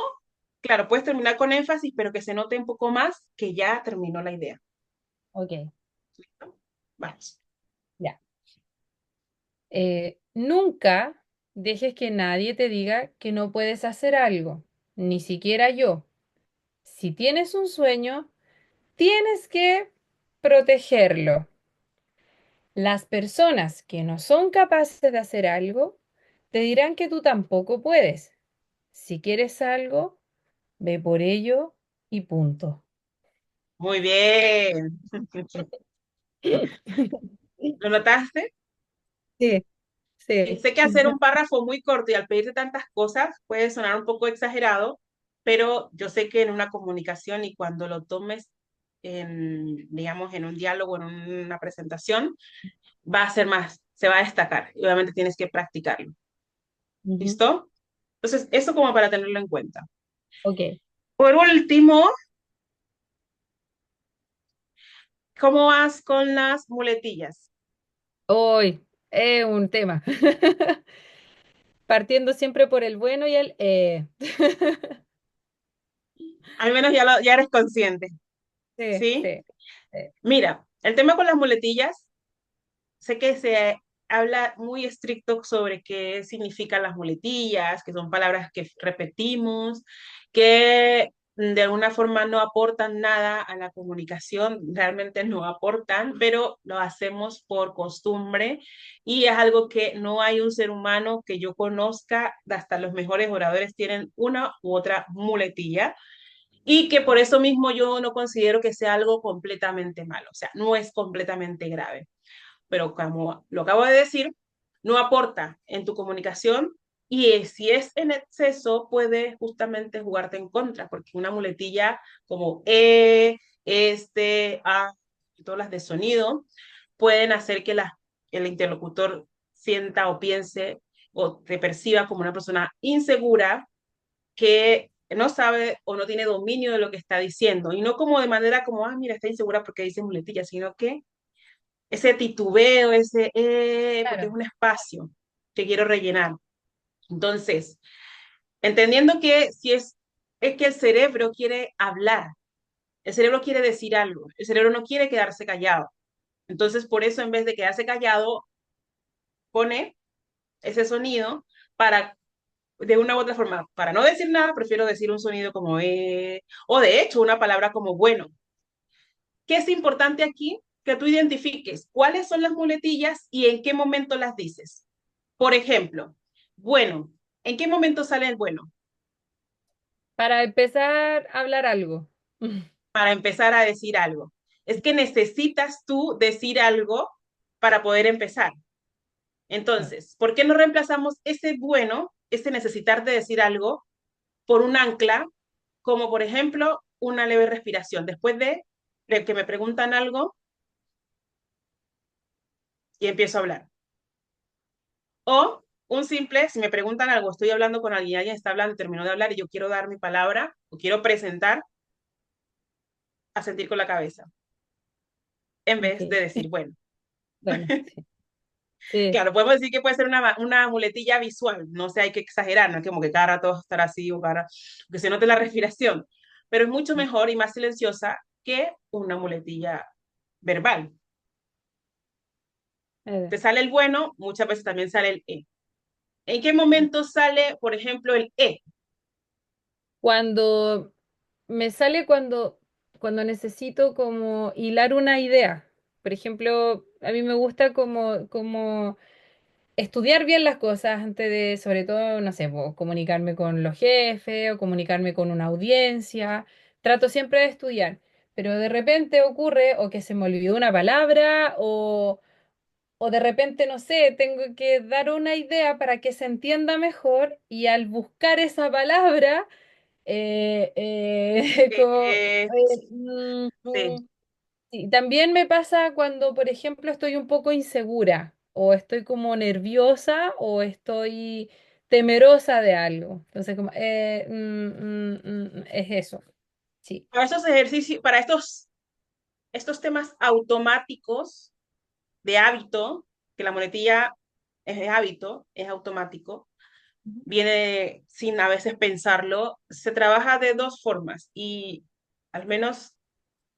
Speaker 2: claro, puedes terminar con énfasis, pero que se note un poco más que ya terminó la idea.
Speaker 1: Ok,
Speaker 2: ¿Listo? Vamos.
Speaker 1: ya. Nunca dejes que nadie te diga que no puedes hacer algo, ni siquiera yo. Si tienes un sueño, tienes que protegerlo. Las personas que no son capaces de hacer algo te dirán que tú tampoco puedes. Si quieres algo, ve por ello y punto.
Speaker 2: Muy bien. ¿Lo notaste?
Speaker 1: Sí,
Speaker 2: Y
Speaker 1: sí.
Speaker 2: sé que hacer un párrafo muy corto y al pedirte tantas cosas puede sonar un poco exagerado, pero yo sé que en una comunicación y cuando lo tomes digamos, en un diálogo, en una presentación, va a ser más, se va a destacar y obviamente tienes que practicarlo.
Speaker 1: Ujú.
Speaker 2: ¿Listo? Entonces, eso como para tenerlo en cuenta.
Speaker 1: Ok.
Speaker 2: Por último, ¿cómo vas con las muletillas?
Speaker 1: Hoy es un tema. Partiendo siempre por el bueno y el
Speaker 2: Al menos ya eres consciente,
Speaker 1: Sí,
Speaker 2: ¿sí?
Speaker 1: sí, sí.
Speaker 2: Mira, el tema con las muletillas sé que se habla muy estricto sobre qué significan las muletillas, que son palabras que repetimos, que de alguna forma no aportan nada a la comunicación, realmente no aportan, pero lo hacemos por costumbre y es algo que no hay un ser humano que yo conozca, hasta los mejores oradores tienen una u otra muletilla y que por eso mismo yo no considero que sea algo completamente malo, o sea, no es completamente grave, pero como lo acabo de decir, no aporta en tu comunicación, Y si es en exceso, puede justamente jugarte en contra, porque una muletilla como a, y todas las de sonido, pueden hacer que el interlocutor sienta o piense o te perciba como una persona insegura que no sabe o no tiene dominio de lo que está diciendo. Y no como de manera como, ah, mira, está insegura porque dice muletilla, sino que ese titubeo, porque es
Speaker 1: Claro.
Speaker 2: un espacio que quiero rellenar. Entonces, entendiendo que si es que el cerebro quiere hablar, el cerebro quiere decir algo, el cerebro no quiere quedarse callado. Entonces, por eso en vez de quedarse callado, pone ese sonido para, de una u otra forma, para no decir nada, prefiero decir un sonido como o de hecho una palabra como bueno. ¿Qué es importante aquí? Que tú identifiques cuáles son las muletillas y en qué momento las dices. Por ejemplo, bueno, ¿en qué momento sale el bueno?
Speaker 1: Para empezar a hablar algo.
Speaker 2: Para empezar a decir algo. Es que necesitas tú decir algo para poder empezar.
Speaker 1: Claro.
Speaker 2: Entonces, ¿por qué no reemplazamos ese bueno, ese necesitar de decir algo, por un ancla, como por ejemplo una leve respiración? Después de que me preguntan algo y empiezo a hablar. O un simple, si me preguntan algo, estoy hablando con alguien, alguien está hablando, terminó de hablar y yo quiero dar mi palabra o quiero presentar, a sentir con la cabeza, en
Speaker 1: Ok.
Speaker 2: vez de decir bueno.
Speaker 1: Bueno, sí. Sí.
Speaker 2: Claro, podemos decir que puede ser una muletilla visual, no sé, hay que exagerar, no es como que cada rato estar así o que se note la respiración, pero es mucho mejor y más silenciosa que una muletilla verbal.
Speaker 1: Eh,
Speaker 2: Te sale el bueno, muchas veces también sale el e. ¿En qué momento sale, por ejemplo, el e?
Speaker 1: Cuando me sale cuando necesito como hilar una idea. Por ejemplo, a mí me gusta como estudiar bien las cosas antes de, sobre todo, no sé, comunicarme con los jefes o comunicarme con una audiencia. Trato siempre de estudiar, pero de repente ocurre o que se me olvidó una palabra o de repente, no sé, tengo que dar una idea para que se entienda mejor y al buscar esa palabra, como...
Speaker 2: Eh, sí.
Speaker 1: sí, también me pasa cuando, por ejemplo, estoy un poco insegura o estoy como nerviosa o estoy temerosa de algo. Entonces, como, es eso. Sí.
Speaker 2: Para estos ejercicios, para estos temas automáticos de hábito, que la muletilla es de hábito, es automático,
Speaker 1: Ujú.
Speaker 2: viene sin a veces pensarlo, se trabaja de dos formas y al menos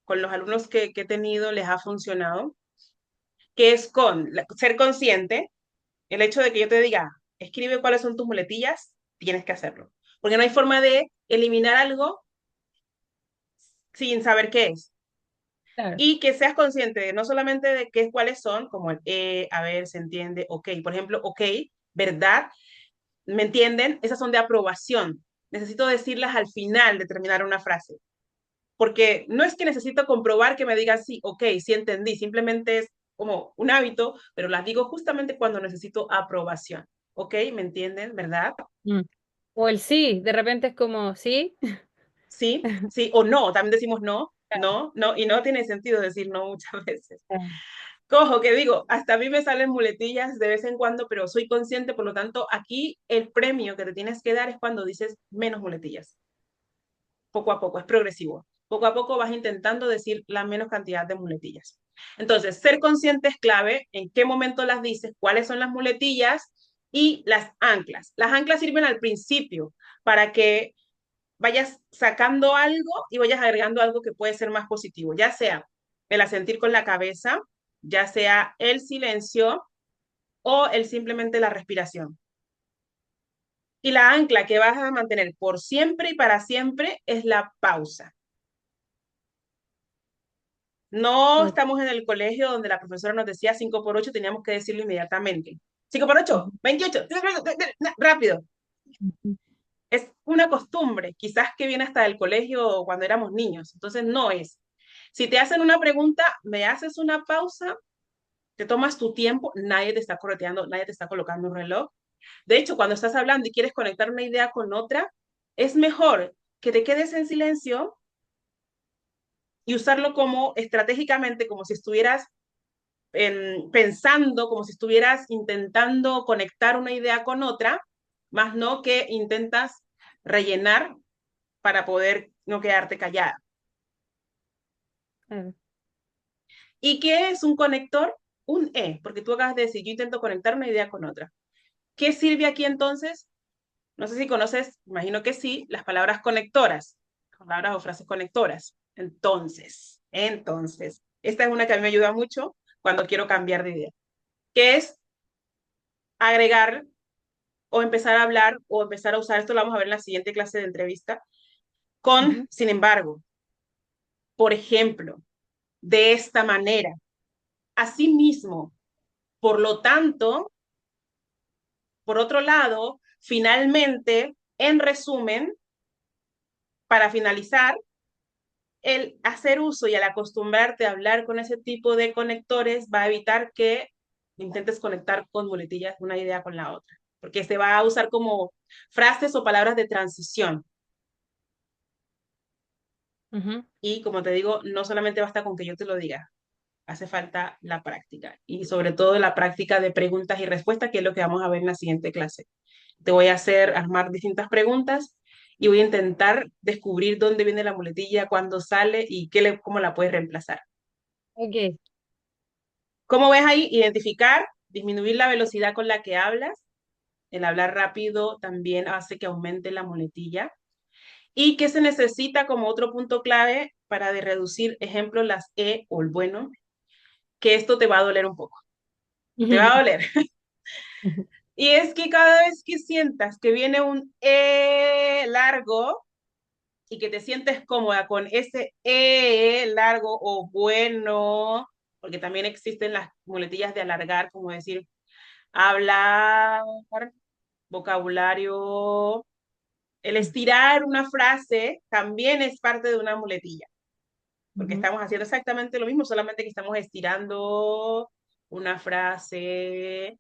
Speaker 2: con los alumnos que he tenido les ha funcionado, que es con ser consciente, el hecho de que yo te diga, escribe cuáles son tus muletillas, tienes que hacerlo, porque no hay forma de eliminar algo sin saber qué es.
Speaker 1: Claro.
Speaker 2: Y que seas consciente de no solamente de qué, cuáles son, como el a ver, se entiende, ok, por ejemplo, ok, ¿verdad? ¿Me entienden? Esas son de aprobación. Necesito decirlas al final de terminar una frase, porque no es que necesito comprobar que me digan sí, ok, sí entendí, simplemente es como un hábito, pero las digo justamente cuando necesito aprobación. ¿Ok? ¿Me entienden? ¿Verdad?
Speaker 1: Mm. O el sí, de repente es como, sí.
Speaker 2: Sí, sí, o no, también decimos no, no, no, y no tiene sentido decir no muchas veces. Cojo, que digo, hasta a mí me salen muletillas de vez en cuando, pero soy consciente, por lo tanto, aquí el premio que te tienes que dar es cuando dices menos muletillas. Poco a poco, es progresivo. Poco a poco vas intentando decir la menos cantidad de muletillas. Entonces, ser consciente es clave, en qué momento las dices, cuáles son las muletillas y las anclas. Las anclas sirven al principio para que vayas sacando algo y vayas agregando algo que puede ser más positivo, ya sea el asentir con la cabeza, ya sea el silencio o el simplemente la respiración. Y la ancla que vas a mantener por siempre y para siempre es la pausa. No
Speaker 1: Ok.
Speaker 2: estamos en el colegio donde la profesora nos decía 5 por 8, teníamos que decirlo inmediatamente. 5 por
Speaker 1: Ujú.
Speaker 2: 8, 28, rápido.
Speaker 1: Ujú.
Speaker 2: Es una costumbre, quizás que viene hasta el colegio cuando éramos niños. Entonces no es. Si te hacen una pregunta, me haces una pausa, te tomas tu tiempo, nadie te está correteando, nadie te está colocando un reloj. De hecho, cuando estás hablando y quieres conectar una idea con otra, es mejor que te quedes en silencio y usarlo como estratégicamente, como si estuvieras pensando, como si estuvieras intentando conectar una idea con otra, más no que intentas rellenar para poder no quedarte callada.
Speaker 1: Claro.
Speaker 2: ¿Y qué es un conector? Un porque tú acabas de decir, yo intento conectar una idea con otra. ¿Qué sirve aquí entonces? No sé si conoces, imagino que sí, las palabras conectoras, palabras o frases conectoras. Esta es una que a mí me ayuda mucho cuando quiero cambiar de idea, que es agregar o empezar a hablar o empezar a usar, esto lo vamos a ver en la siguiente clase de entrevista, con,
Speaker 1: Ujú,
Speaker 2: sin embargo, por ejemplo, de esta manera. Asimismo, por lo tanto, por otro lado, finalmente, en resumen, para finalizar, el hacer uso y al acostumbrarte a hablar con ese tipo de conectores va a evitar que intentes conectar con muletillas una idea con la otra, porque se va a usar como frases o palabras de transición.
Speaker 1: ujú.
Speaker 2: Y como te digo, no solamente basta con que yo te lo diga, hace falta la práctica y sobre todo la práctica de preguntas y respuestas, que es lo que vamos a ver en la siguiente clase. Te voy a hacer armar distintas preguntas y voy a intentar descubrir dónde viene la muletilla, cuándo sale y cómo la puedes reemplazar.
Speaker 1: Ok.
Speaker 2: ¿Cómo ves ahí? Identificar, disminuir la velocidad con la que hablas. El hablar rápido también hace que aumente la muletilla. ¿Y qué se necesita como otro punto clave para de reducir, ejemplo, las o el bueno? Que esto te va a doler un poco. Te va a doler. Y es que cada vez que sientas que viene un largo y que te sientes cómoda con ese largo o bueno, porque también existen las muletillas de alargar, como decir hablar, vocabulario. El estirar una frase también es parte de una muletilla, porque
Speaker 1: Ujú,
Speaker 2: estamos haciendo exactamente lo mismo, solamente que estamos estirando una frase.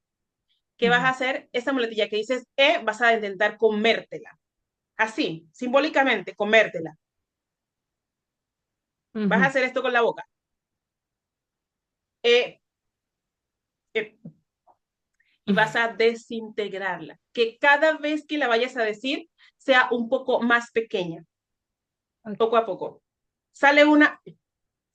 Speaker 2: ¿Qué vas a
Speaker 1: ujú,
Speaker 2: hacer? Esa muletilla que dices vas a intentar comértela. Así, simbólicamente, comértela. Vas a
Speaker 1: ujú.
Speaker 2: hacer esto con la boca. Eh, eh, y vas a desintegrarla. Que cada vez que la vayas a decir sea un poco más pequeña,
Speaker 1: Ok.
Speaker 2: poco a poco. Sale una,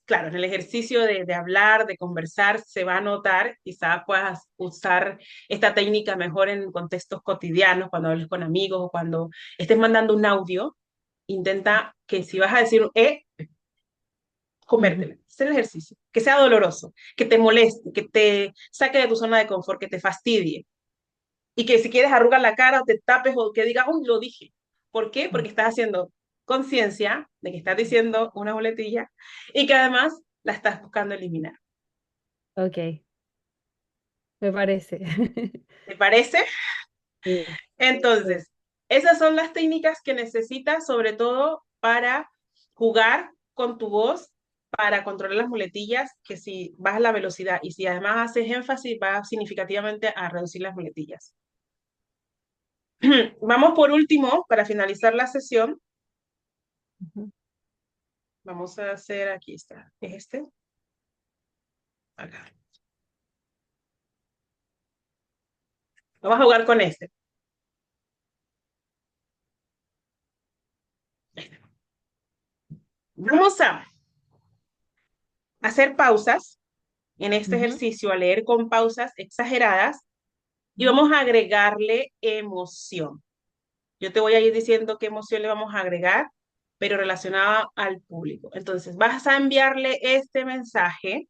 Speaker 2: claro, en el ejercicio de hablar, de conversar, se va a notar, quizás puedas usar esta técnica mejor en contextos cotidianos, cuando hables con amigos o cuando estés mandando un audio, intenta que si vas a decir
Speaker 1: Ujú,
Speaker 2: comértela, hacer el ejercicio, que sea doloroso, que te moleste, que te saque de tu zona de confort, que te fastidie, y que si quieres arrugar la cara o te tapes o que digas, uy, lo dije. ¿Por qué?
Speaker 1: ujú.
Speaker 2: Porque estás haciendo conciencia de que estás diciendo una boletilla y que además la estás buscando eliminar.
Speaker 1: Ok, me parece.
Speaker 2: ¿Te parece?
Speaker 1: Sí, sí.
Speaker 2: Entonces, esas son las técnicas que necesitas sobre todo para jugar con tu voz, para controlar las muletillas, que si bajas la velocidad y si además haces énfasis, va significativamente a reducir las muletillas. Vamos por último, para finalizar la sesión,
Speaker 1: Ujú,
Speaker 2: vamos a hacer, aquí está, ¿es este? Acá. Vamos a jugar con este. Vamos a hacer pausas en este
Speaker 1: ujú,
Speaker 2: ejercicio, a leer con pausas exageradas y
Speaker 1: ujú.
Speaker 2: vamos a agregarle emoción. Yo te voy a ir diciendo qué emoción le vamos a agregar, pero relacionada al público. Entonces, vas a enviarle este mensaje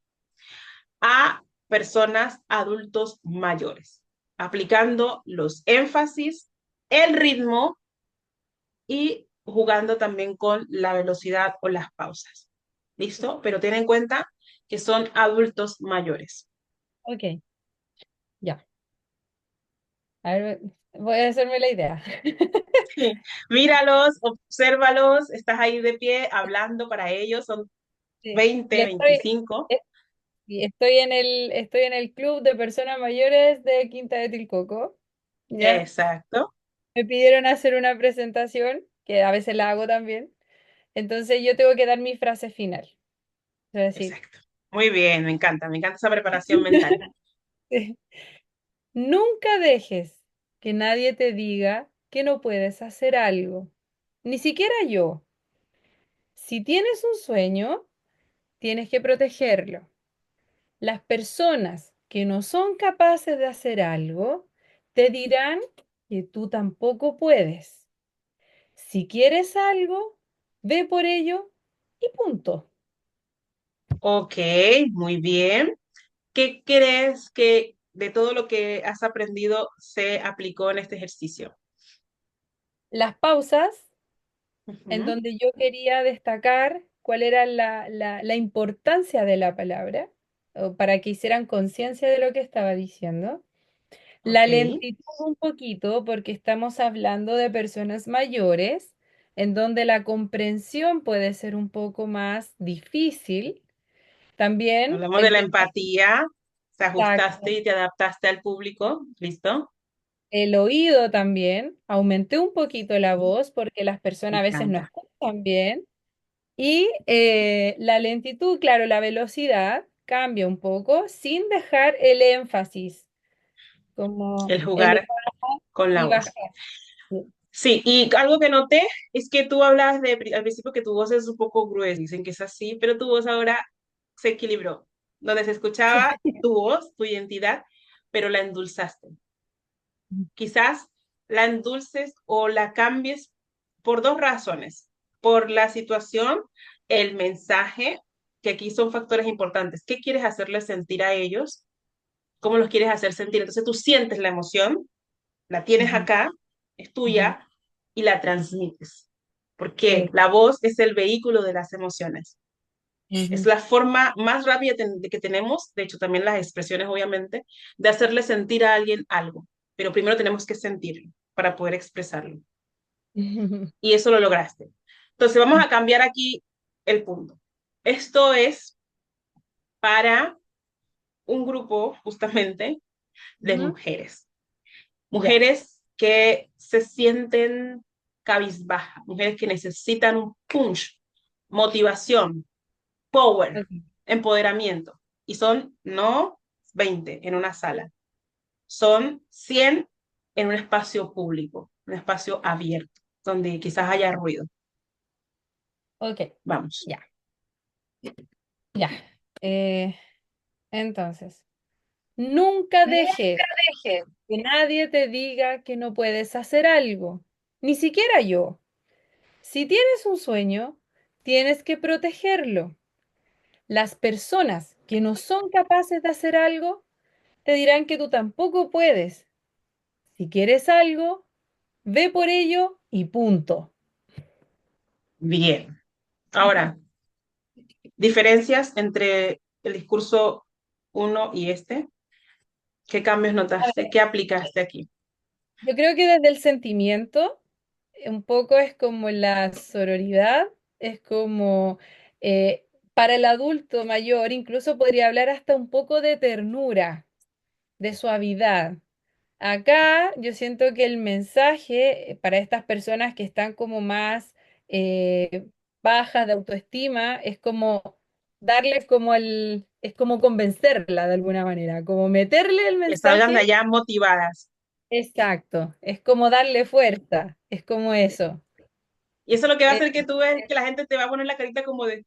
Speaker 2: a personas adultos mayores, aplicando los énfasis, el ritmo y jugando también con la velocidad o las pausas. ¿Listo? Pero ten en cuenta que son adultos mayores.
Speaker 1: Ok, ya. A ver, voy a hacerme la idea.
Speaker 2: Míralos, obsérvalos, estás ahí de pie hablando para ellos, son
Speaker 1: Sí. Y
Speaker 2: 20, 25.
Speaker 1: y estoy en el club de personas mayores de Quinta de Tilcoco. ¿ya?
Speaker 2: Exacto,
Speaker 1: Me pidieron hacer una presentación, que a veces la hago también. Entonces yo tengo que dar mi frase final. Es decir,
Speaker 2: exacto. Muy bien, me encanta esa preparación mental.
Speaker 1: nunca dejes que nadie te diga que no puedes hacer algo, ni siquiera yo. Si tienes un sueño, tienes que protegerlo. Las personas que no son capaces de hacer algo te dirán que tú tampoco puedes. Si quieres algo, ve por ello y punto.
Speaker 2: Ok, muy bien. ¿Qué crees que de todo lo que has aprendido se aplicó en este ejercicio?
Speaker 1: Las pausas, en
Speaker 2: Ujú.
Speaker 1: donde yo quería destacar cuál era la importancia de la palabra, o para que hicieran conciencia de lo que estaba diciendo. La
Speaker 2: Ok,
Speaker 1: lentitud un poquito, porque estamos hablando de personas mayores, en donde la comprensión puede ser un poco más difícil. También
Speaker 2: hablamos de
Speaker 1: el
Speaker 2: la
Speaker 1: tema
Speaker 2: empatía, te ajustaste
Speaker 1: exacto,
Speaker 2: y te adaptaste al público, ¿listo?
Speaker 1: el oído también. Aumenté un poquito la voz porque las
Speaker 2: Me
Speaker 1: personas a veces no
Speaker 2: encanta.
Speaker 1: escuchan bien. Y la lentitud, claro, la velocidad cambia un poco sin dejar el énfasis, como
Speaker 2: El
Speaker 1: elevar
Speaker 2: jugar con la
Speaker 1: y
Speaker 2: voz.
Speaker 1: bajar. Sí.
Speaker 2: Sí, y algo que noté es que tú hablas al principio que tu voz es un poco gruesa, dicen que es así, pero tu voz ahora se equilibró, donde se escuchaba tu voz, tu identidad, pero la endulzaste. Quizás la endulces o la cambies por dos razones, por la situación, el mensaje, que aquí son factores importantes. ¿Qué quieres hacerles sentir a ellos? ¿Cómo los quieres hacer sentir? Entonces tú sientes la emoción, la tienes
Speaker 1: Ujú,
Speaker 2: acá, es
Speaker 1: ujú.
Speaker 2: tuya y la transmites. Porque
Speaker 1: Sí.
Speaker 2: la voz es el vehículo de las emociones. Es
Speaker 1: Ujú,
Speaker 2: la forma más rápida que tenemos, de hecho también las expresiones obviamente, de hacerle sentir a alguien algo. Pero primero tenemos que sentirlo para poder expresarlo.
Speaker 1: ujú,
Speaker 2: Y eso lo lograste. Entonces vamos a cambiar aquí el punto. Esto es para un grupo justamente de
Speaker 1: ujú.
Speaker 2: mujeres.
Speaker 1: Ya.
Speaker 2: Mujeres que se sienten cabizbajas, mujeres que necesitan un punch, motivación, power,
Speaker 1: Ok.
Speaker 2: empoderamiento. Y son no 20 en una sala, son 100 en un espacio público, un espacio abierto, donde quizás haya ruido.
Speaker 1: Ok.
Speaker 2: Vamos.
Speaker 1: Ya. Ya. Eh, entonces, nunca dejes que nadie te diga que no puedes hacer algo, ni siquiera yo. Si tienes un sueño, tienes que protegerlo. Las personas que no son capaces de hacer algo te dirán que tú tampoco puedes. Si quieres algo, ve por ello y punto.
Speaker 2: Bien. Ahora, diferencias entre el discurso uno y este. ¿Qué cambios
Speaker 1: A
Speaker 2: notaste?
Speaker 1: ver,
Speaker 2: ¿Qué aplicaste aquí?
Speaker 1: yo creo que desde el sentimiento, un poco es como la sororidad, es como para el adulto mayor, incluso podría hablar hasta un poco de ternura, de suavidad. Acá yo siento que el mensaje para estas personas que están como más bajas de autoestima es como darle como es como convencerla de alguna manera, como meterle el
Speaker 2: Que salgan de
Speaker 1: mensaje.
Speaker 2: allá motivadas.
Speaker 1: Exacto, es como darle fuerza, es como eso.
Speaker 2: Y eso lo que va a
Speaker 1: Eh,
Speaker 2: hacer que tú ves que la gente te va a poner la carita como de,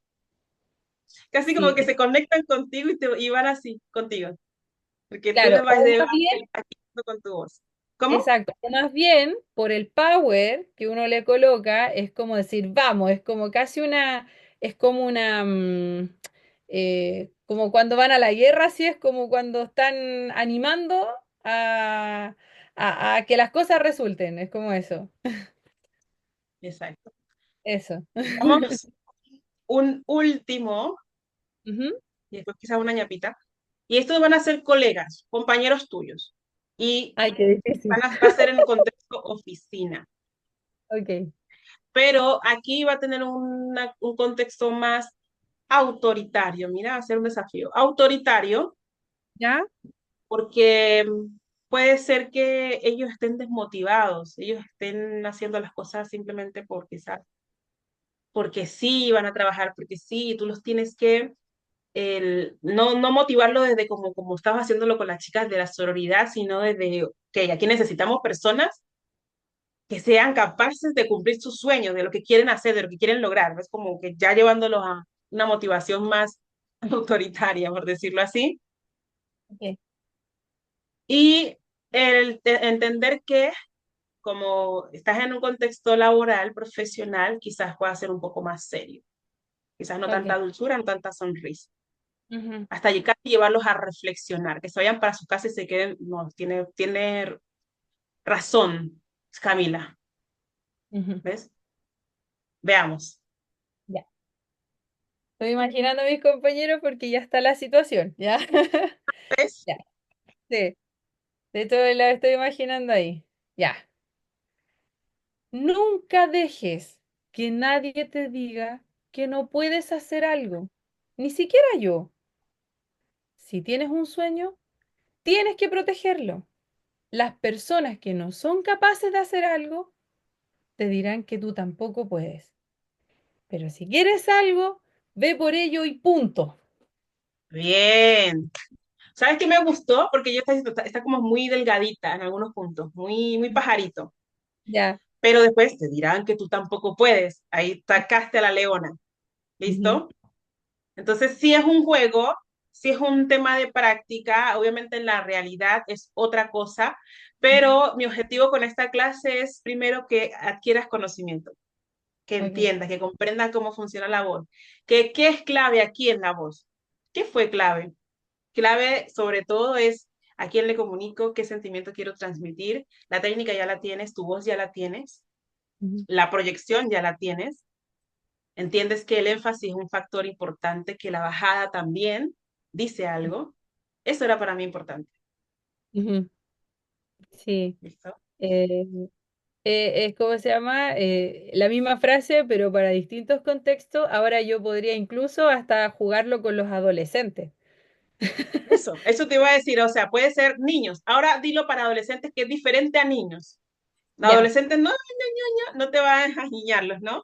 Speaker 2: casi como
Speaker 1: sí,
Speaker 2: que se conectan contigo y van así contigo. Porque tú
Speaker 1: claro,
Speaker 2: les vas a
Speaker 1: o
Speaker 2: llevar
Speaker 1: más bien,
Speaker 2: el paquete con tu voz. ¿Cómo?
Speaker 1: exacto, o más bien por el power que uno le coloca, es como decir, vamos, es como casi una, es como una, como cuando van a la guerra, así es como cuando están animando a, a que las cosas resulten, es como
Speaker 2: Exacto.
Speaker 1: eso.
Speaker 2: Vamos, un último,
Speaker 1: Ujú.
Speaker 2: y después quizás una ñapita. Y estos van a ser colegas, compañeros tuyos. Y
Speaker 1: Ay, qué difícil.
Speaker 2: va a ser en contexto oficina.
Speaker 1: Ok.
Speaker 2: Pero aquí va a tener un contexto más autoritario. Mira, va a ser un desafío. Autoritario,
Speaker 1: ¿Ya?
Speaker 2: porque puede ser que ellos estén desmotivados, ellos estén haciendo las cosas simplemente porque sí van a trabajar, porque sí, y tú los tienes que no motivarlo desde como estabas haciéndolo con las chicas de la sororidad, sino desde que aquí necesitamos personas que sean capaces de cumplir sus sueños, de lo que quieren hacer, de lo que quieren lograr. ¿No? Es como que ya llevándolos a una motivación más autoritaria, por decirlo así.
Speaker 1: Ok,
Speaker 2: Y entender que como estás en un contexto laboral, profesional, quizás pueda ser un poco más serio. Quizás no tanta
Speaker 1: ok.
Speaker 2: dulzura, no tanta sonrisa.
Speaker 1: Ujú,
Speaker 2: Hasta llegar y llevarlos a reflexionar, que se vayan para su casa y se queden, no, tiene razón, Camila,
Speaker 1: ujú.
Speaker 2: ¿ves? Veamos.
Speaker 1: Ya. Estoy imaginando a mis compañeros porque ya está la situación, ¿ya?
Speaker 2: ¿Ves?
Speaker 1: Ya, sí. De hecho, la estoy imaginando ahí. Ya. Nunca dejes que nadie te diga que no puedes hacer algo. Ni siquiera yo. Si tienes un sueño, tienes que protegerlo. Las personas que no son capaces de hacer algo te dirán que tú tampoco puedes. Pero si quieres algo, ve por ello y punto.
Speaker 2: Bien. ¿Sabes qué me gustó? Porque yo está como muy delgadita en algunos puntos, muy pajarito.
Speaker 1: Ya.
Speaker 2: Pero después te dirán que tú tampoco puedes. Ahí sacaste a la leona.
Speaker 1: Ujú,
Speaker 2: ¿Listo? Entonces, sí es un juego, sí es un tema de práctica, obviamente en la realidad es otra cosa,
Speaker 1: ujú.
Speaker 2: pero mi objetivo con esta clase es primero que adquieras conocimiento, que
Speaker 1: Ok.
Speaker 2: entiendas, que comprendas cómo funciona la voz, que qué es clave aquí en la voz. ¿Qué fue clave? Clave sobre todo es a quién le comunico, qué sentimiento quiero transmitir. La técnica ya la tienes, tu voz ya la tienes,
Speaker 1: Ujú,
Speaker 2: la proyección ya la tienes. Entiendes que el énfasis es un factor importante, que la bajada también dice algo. Eso era para mí importante.
Speaker 1: ujú. Sí.
Speaker 2: ¿Listo?
Speaker 1: Eh, es como se llama, la misma frase, pero para distintos contextos. Ahora yo podría incluso hasta jugarlo con los adolescentes.
Speaker 2: Eso te iba a decir, o sea, puede ser niños. Ahora dilo para adolescentes que es diferente a niños.
Speaker 1: Ya,
Speaker 2: Adolescentes no, no te vas a niñarlos, ¿no?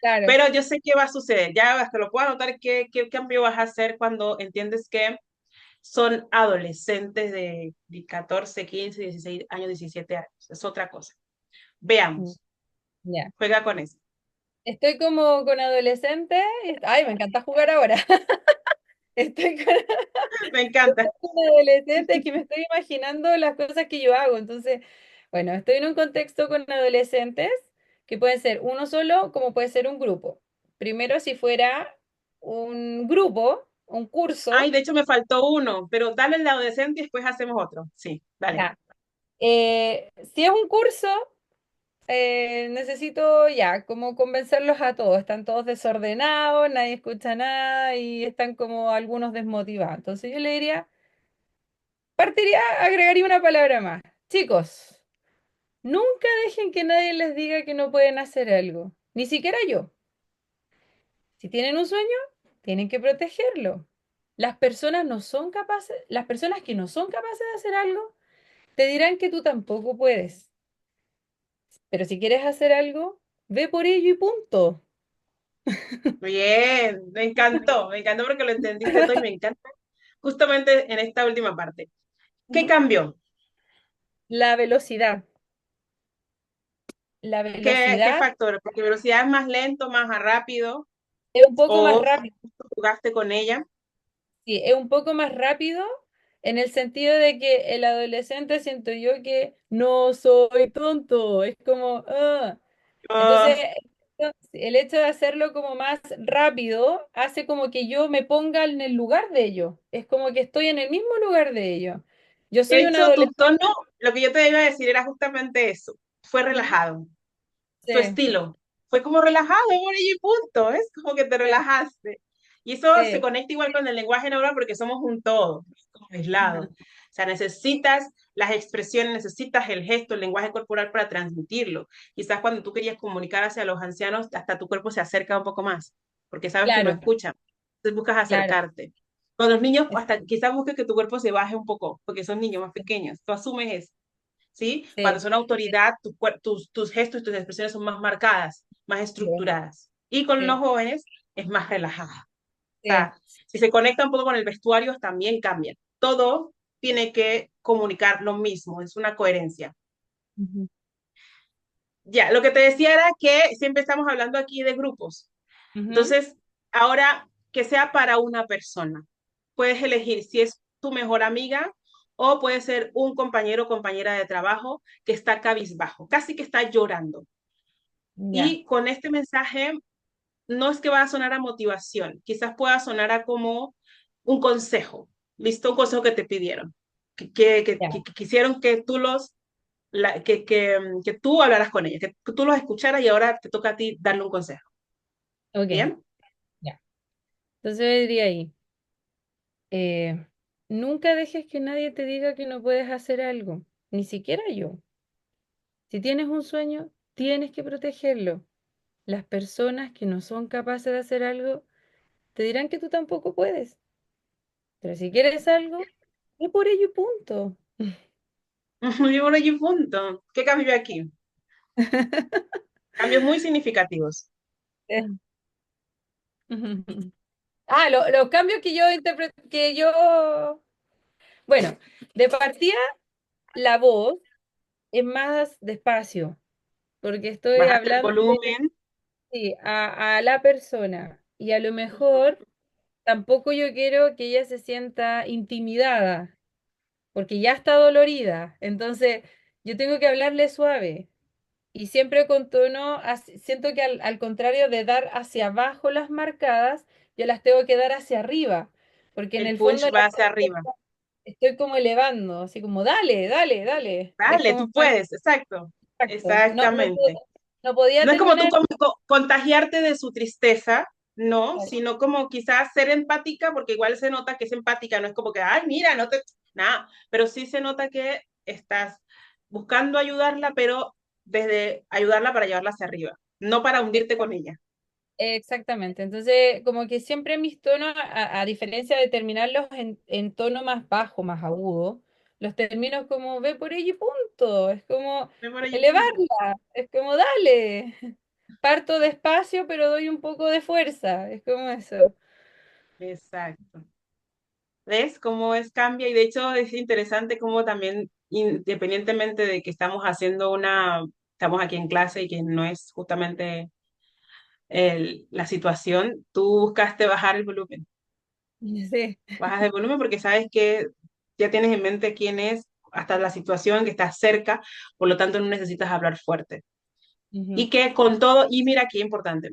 Speaker 1: claro.
Speaker 2: Pero yo sé qué va a suceder. Ya hasta lo puedo anotar qué cambio vas a hacer cuando entiendes que son adolescentes de 14, 15, 16 años, 17 años. Es otra cosa.
Speaker 1: Mm,
Speaker 2: Veamos.
Speaker 1: ya.
Speaker 2: Juega con eso.
Speaker 1: Estoy como con adolescentes. Ay, me encanta jugar ahora. Estoy con,
Speaker 2: Me encanta.
Speaker 1: con adolescentes que me estoy imaginando las cosas que yo hago. Entonces, bueno, estoy en un contexto con adolescentes que pueden ser uno solo, como puede ser un grupo. Primero, si fuera un grupo, un
Speaker 2: Ay,
Speaker 1: curso,
Speaker 2: de hecho me faltó uno, pero dale el de adolescente y después hacemos otro. Sí, dale.
Speaker 1: ya. Si es un curso, necesito ya, como convencerlos a todos. Están todos desordenados, nadie escucha nada y están como algunos desmotivados. Entonces yo le diría, partiría, agregaría una palabra más. Chicos, nunca dejen que nadie les diga que no pueden hacer algo, ni siquiera yo. Si tienen un sueño, tienen que protegerlo. Las personas que no son capaces de hacer algo, te dirán que tú tampoco puedes. Pero si quieres hacer algo, ve por ello y punto.
Speaker 2: Bien, me encantó porque lo entendiste todo y me encanta justamente en esta última parte. ¿Qué
Speaker 1: Ujú.
Speaker 2: cambió?
Speaker 1: La velocidad. La
Speaker 2: ¿Qué
Speaker 1: velocidad
Speaker 2: factor? Porque velocidad es más lento, más rápido,
Speaker 1: es un poco más
Speaker 2: o
Speaker 1: rápido.
Speaker 2: jugaste con ella.
Speaker 1: Sí, es un poco más rápido en el sentido de que el adolescente siento yo que no soy tonto. Es como, "Ah". Entonces,
Speaker 2: Ah,
Speaker 1: el hecho de hacerlo como más rápido hace como que yo me ponga en el lugar de ellos. Es como que estoy en el mismo lugar de ellos. Yo
Speaker 2: de
Speaker 1: soy un
Speaker 2: hecho, tu
Speaker 1: adolescente.
Speaker 2: tono, lo que yo te iba a decir era justamente eso. Fue
Speaker 1: ¿Mm?
Speaker 2: relajado. Tu
Speaker 1: Sí,
Speaker 2: estilo. Fue como relajado, por ello y punto. Es como que te
Speaker 1: sí,
Speaker 2: relajaste. Y eso se
Speaker 1: sí.
Speaker 2: conecta igual con el lenguaje neural porque somos un todo, no es como aislado.
Speaker 1: Ajá,
Speaker 2: O sea, necesitas las expresiones, necesitas el gesto, el lenguaje corporal para transmitirlo. Quizás cuando tú querías comunicar hacia los ancianos, hasta tu cuerpo se acerca un poco más, porque sabes que no
Speaker 1: claro,
Speaker 2: escuchan. Entonces buscas
Speaker 1: claro.
Speaker 2: acercarte. Con los niños,
Speaker 1: Es-
Speaker 2: hasta quizás busques que tu cuerpo se baje un poco, porque son niños más pequeños. Tú asumes eso, ¿sí? Cuando
Speaker 1: Sí,
Speaker 2: son autoridad, tus gestos y tus expresiones son más marcadas, más
Speaker 1: sí,
Speaker 2: estructuradas. Y con los
Speaker 1: sí,
Speaker 2: jóvenes es más relajada. O
Speaker 1: sí.
Speaker 2: sea, si se conecta un poco con el vestuario, también cambia. Todo tiene que comunicar lo mismo, es una coherencia.
Speaker 1: Ujú,
Speaker 2: Ya, lo que te decía era que siempre estamos hablando aquí de grupos.
Speaker 1: ujú.
Speaker 2: Entonces, ahora que sea para una persona, puedes elegir si es tu mejor amiga o puede ser un compañero o compañera de trabajo que está cabizbajo, casi que está llorando.
Speaker 1: Ya,
Speaker 2: Y con este mensaje no es que va a sonar a motivación, quizás pueda sonar a como un consejo, listo, un consejo que te pidieron,
Speaker 1: ya.
Speaker 2: que quisieron que tú que tú hablaras con ella, que tú los escucharas y ahora te toca a ti darle un consejo.
Speaker 1: Ok,
Speaker 2: ¿Bien?
Speaker 1: ya. Entonces yo diría ahí, eh, nunca dejes que nadie te diga que no puedes hacer algo, ni siquiera yo. Si tienes un sueño, tienes que protegerlo. Las personas que no son capaces de hacer algo te dirán que tú tampoco puedes. Pero si quieres algo, ve por ello y punto.
Speaker 2: Yo por allí punto. ¿Qué cambio aquí? Cambios muy significativos.
Speaker 1: Ah, los cambios que yo interpreto, que yo, bueno, de partida la voz es más despacio, porque estoy
Speaker 2: Bajaste el
Speaker 1: hablando
Speaker 2: volumen.
Speaker 1: sí, a la persona y a lo mejor tampoco yo quiero que ella se sienta intimidada, porque ya está dolorida, entonces yo tengo que hablarle suave y siempre con tono, siento que al contrario de dar hacia abajo las marcadas, yo las tengo que dar hacia arriba, porque en
Speaker 2: El
Speaker 1: el fondo
Speaker 2: punch va hacia arriba.
Speaker 1: estoy como elevando, así como dale, dale, dale, es
Speaker 2: Dale,
Speaker 1: como
Speaker 2: tú puedes. Exacto.
Speaker 1: exacto,
Speaker 2: Exactamente.
Speaker 1: no podía
Speaker 2: No es como tú
Speaker 1: terminar.
Speaker 2: contagiarte de su tristeza, no, sino como quizás ser empática, porque igual se nota que es empática, no es como que, ay, mira, no te, nada, pero sí se nota que estás buscando ayudarla, pero desde ayudarla para llevarla hacia arriba, no para hundirte con ella.
Speaker 1: Exactamente, entonces como que siempre mis tonos, a diferencia de terminarlos en tono más bajo, más agudo, los termino como ve por ello y punto, es como
Speaker 2: Ve por ahí, punto.
Speaker 1: elevarla, es como dale, parto despacio pero doy un poco de fuerza, es como eso.
Speaker 2: Exacto. ¿Ves cómo es cambia? Y de hecho es interesante cómo también, independientemente de que estamos aquí en clase y que no es justamente la situación, tú buscaste bajar el volumen.
Speaker 1: Sí.
Speaker 2: Bajas el volumen porque sabes que ya tienes en mente quién es, hasta la situación que estás cerca, por lo tanto no necesitas hablar fuerte.
Speaker 1: Ujú,
Speaker 2: Y que con todo, y mira qué importante,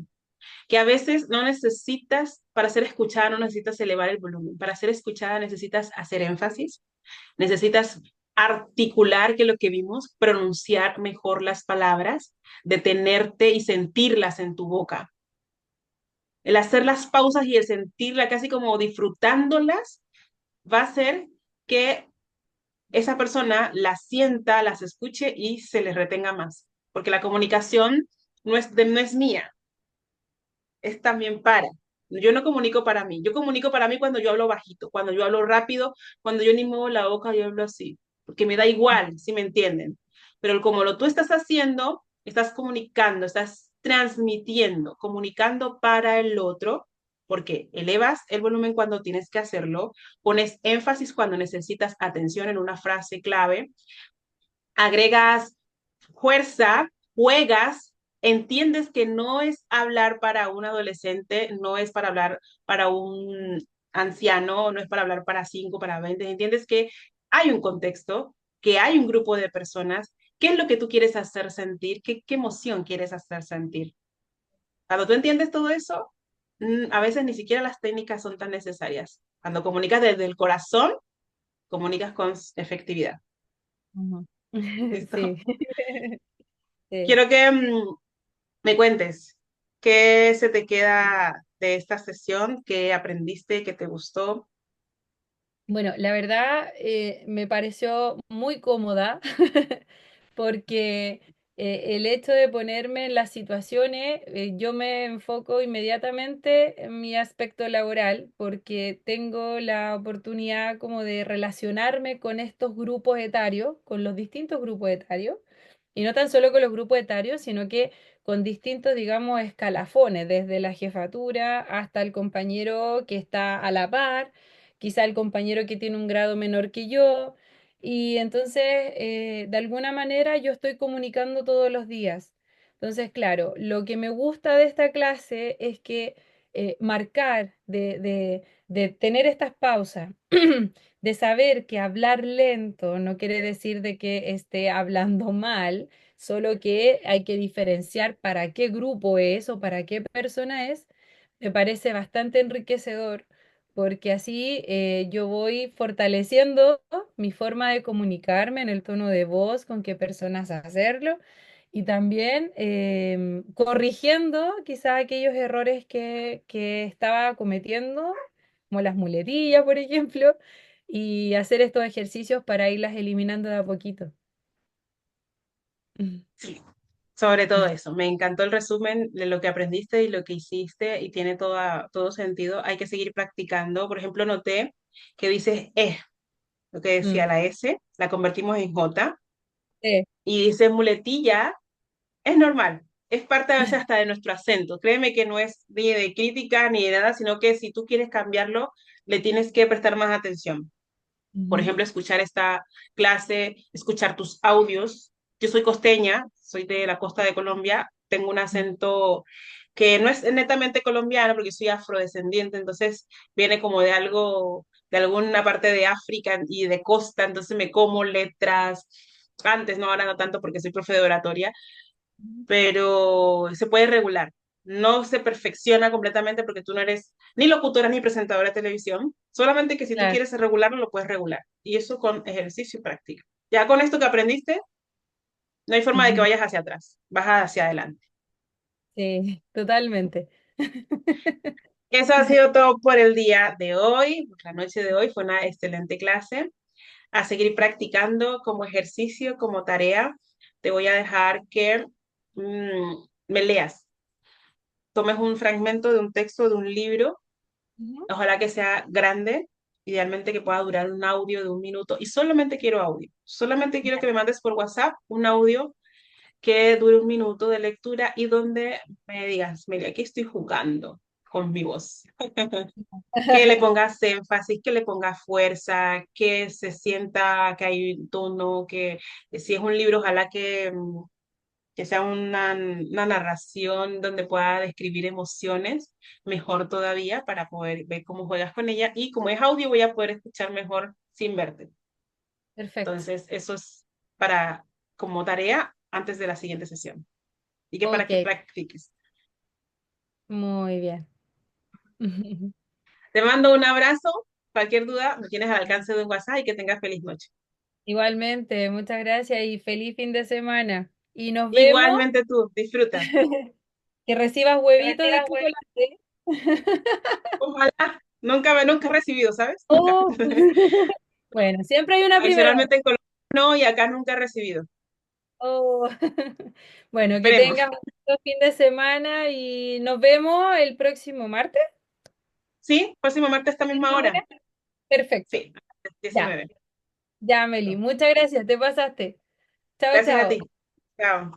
Speaker 2: que a veces no necesitas, para ser escuchada, no necesitas elevar el volumen. Para ser escuchada necesitas hacer énfasis, necesitas articular, que es lo que vimos, pronunciar mejor las palabras, detenerte y sentirlas en tu boca. El hacer las pausas y el sentirla casi como disfrutándolas va a hacer que esa persona las sienta, las escuche y se les retenga más. Porque la comunicación no es mía, es también para. Yo no comunico para mí, yo comunico para mí cuando yo hablo bajito, cuando yo hablo rápido, cuando yo ni muevo la boca, yo hablo así, porque me da igual, si me entienden. Pero como lo tú estás haciendo, estás comunicando, estás transmitiendo, comunicando para el otro, porque elevas el volumen cuando tienes que hacerlo, pones énfasis cuando necesitas atención en una frase clave, agregas fuerza, juegas, entiendes que no es hablar para un adolescente, no es para hablar para un anciano, no es para hablar para 5, para 20, entiendes que hay un contexto, que hay un grupo de personas, qué es lo que tú quieres hacer sentir, qué emoción quieres hacer sentir. Cuando tú entiendes todo eso, a veces ni siquiera las técnicas son tan necesarias. Cuando comunicas desde el corazón, comunicas con efectividad.
Speaker 1: ujú.
Speaker 2: ¿Listo?
Speaker 1: Sí, sí.
Speaker 2: Quiero que me cuentes qué se te queda de esta sesión, qué aprendiste, qué te gustó.
Speaker 1: Bueno, la verdad me pareció muy cómoda porque el hecho de ponerme en las situaciones, yo me enfoco inmediatamente en mi aspecto laboral porque tengo la oportunidad como de relacionarme con estos grupos etarios, con los distintos grupos etarios, y no tan solo con los grupos etarios, sino que con distintos, digamos, escalafones, desde la jefatura hasta el compañero que está a la par, quizá el compañero que tiene un grado menor que yo. Y entonces, de alguna manera, yo estoy comunicando todos los días. Entonces, claro, lo que me gusta de esta clase es que marcar, de tener estas pausas, de saber que hablar lento no quiere decir de que esté hablando mal, solo que hay que diferenciar para qué grupo es o para qué persona es, me parece bastante enriquecedor porque así yo voy fortaleciendo mi forma de comunicarme en el tono de voz, con qué personas hacerlo, y también corrigiendo quizás aquellos errores que estaba cometiendo, como las muletillas, por ejemplo, y hacer estos ejercicios para irlas eliminando de a poquito.
Speaker 2: Sí, sobre todo eso. Me encantó el resumen de lo que aprendiste y lo que hiciste y tiene todo sentido. Hay que seguir practicando. Por ejemplo, noté que dices lo que decía
Speaker 1: Mm,
Speaker 2: la S, la convertimos en J
Speaker 1: sí.
Speaker 2: y dices muletilla, es normal. Es parte a veces hasta de nuestro acento. Créeme que no es ni de crítica ni de nada, sino que si tú quieres cambiarlo, le tienes que prestar más atención. Por
Speaker 1: Ujú,
Speaker 2: ejemplo, escuchar esta clase, escuchar tus audios. Yo soy costeña, soy de la costa de Colombia, tengo un acento que no es netamente colombiano porque soy afrodescendiente, entonces viene como de algo, de alguna parte de África y de costa, entonces me como letras, antes, no, ahora no tanto porque soy profe de oratoria,
Speaker 1: ujú.
Speaker 2: pero se puede regular. No se perfecciona completamente porque tú no eres ni locutora ni presentadora de televisión, solamente que si tú
Speaker 1: Claro,
Speaker 2: quieres regularlo, lo puedes regular. Y eso con ejercicio y práctica. Ya con esto que aprendiste, no hay forma de que
Speaker 1: ujú.
Speaker 2: vayas hacia atrás, vas hacia adelante.
Speaker 1: Sí, totalmente.
Speaker 2: Eso ha sido todo por el día de hoy, por la noche de hoy. Fue una excelente clase. A seguir practicando como ejercicio, como tarea. Te voy a dejar que me leas, tomes un fragmento de un texto de un libro.
Speaker 1: Ujú.
Speaker 2: Ojalá que sea grande, idealmente que pueda durar un audio de 1 minuto y solamente quiero audio. Solamente quiero que me mandes por WhatsApp un audio que dure 1 minuto de lectura y donde me digas, Meli, aquí estoy jugando con mi voz. Que le pongas énfasis, que le pongas fuerza, que se sienta que hay un tono, que si es un libro, ojalá que sea una narración donde pueda describir emociones, mejor todavía para poder ver cómo juegas con ella. Y como es audio, voy a poder escuchar mejor sin verte.
Speaker 1: Perfecto.
Speaker 2: Entonces, eso es para como tarea antes de la siguiente sesión. Y que para
Speaker 1: Ok,
Speaker 2: que practiques.
Speaker 1: muy bien.
Speaker 2: Te mando un abrazo. Cualquier duda, me tienes al alcance de un WhatsApp y que tengas feliz noche.
Speaker 1: Igualmente, muchas gracias y feliz fin de semana. Y nos vemos,
Speaker 2: Igualmente tú, disfruta.
Speaker 1: que recibas huevitos de chocolate.
Speaker 2: Ojalá. Nunca he recibido, ¿sabes? Nunca.
Speaker 1: Oh. Bueno, siempre hay una primera vez.
Speaker 2: Tradicionalmente en Colombia no y acá nunca he recibido.
Speaker 1: Oh. Bueno, que
Speaker 2: Veremos.
Speaker 1: tengas un buen fin de semana y nos vemos el próximo martes.
Speaker 2: Sí, próximo martes a esta misma
Speaker 1: ¿Misma
Speaker 2: hora.
Speaker 1: hora? Perfecto.
Speaker 2: Sí,
Speaker 1: Ya,
Speaker 2: 19.
Speaker 1: ya, Meli. Muchas gracias, te pasaste. Chao,
Speaker 2: Gracias a
Speaker 1: chao.
Speaker 2: ti. Chao.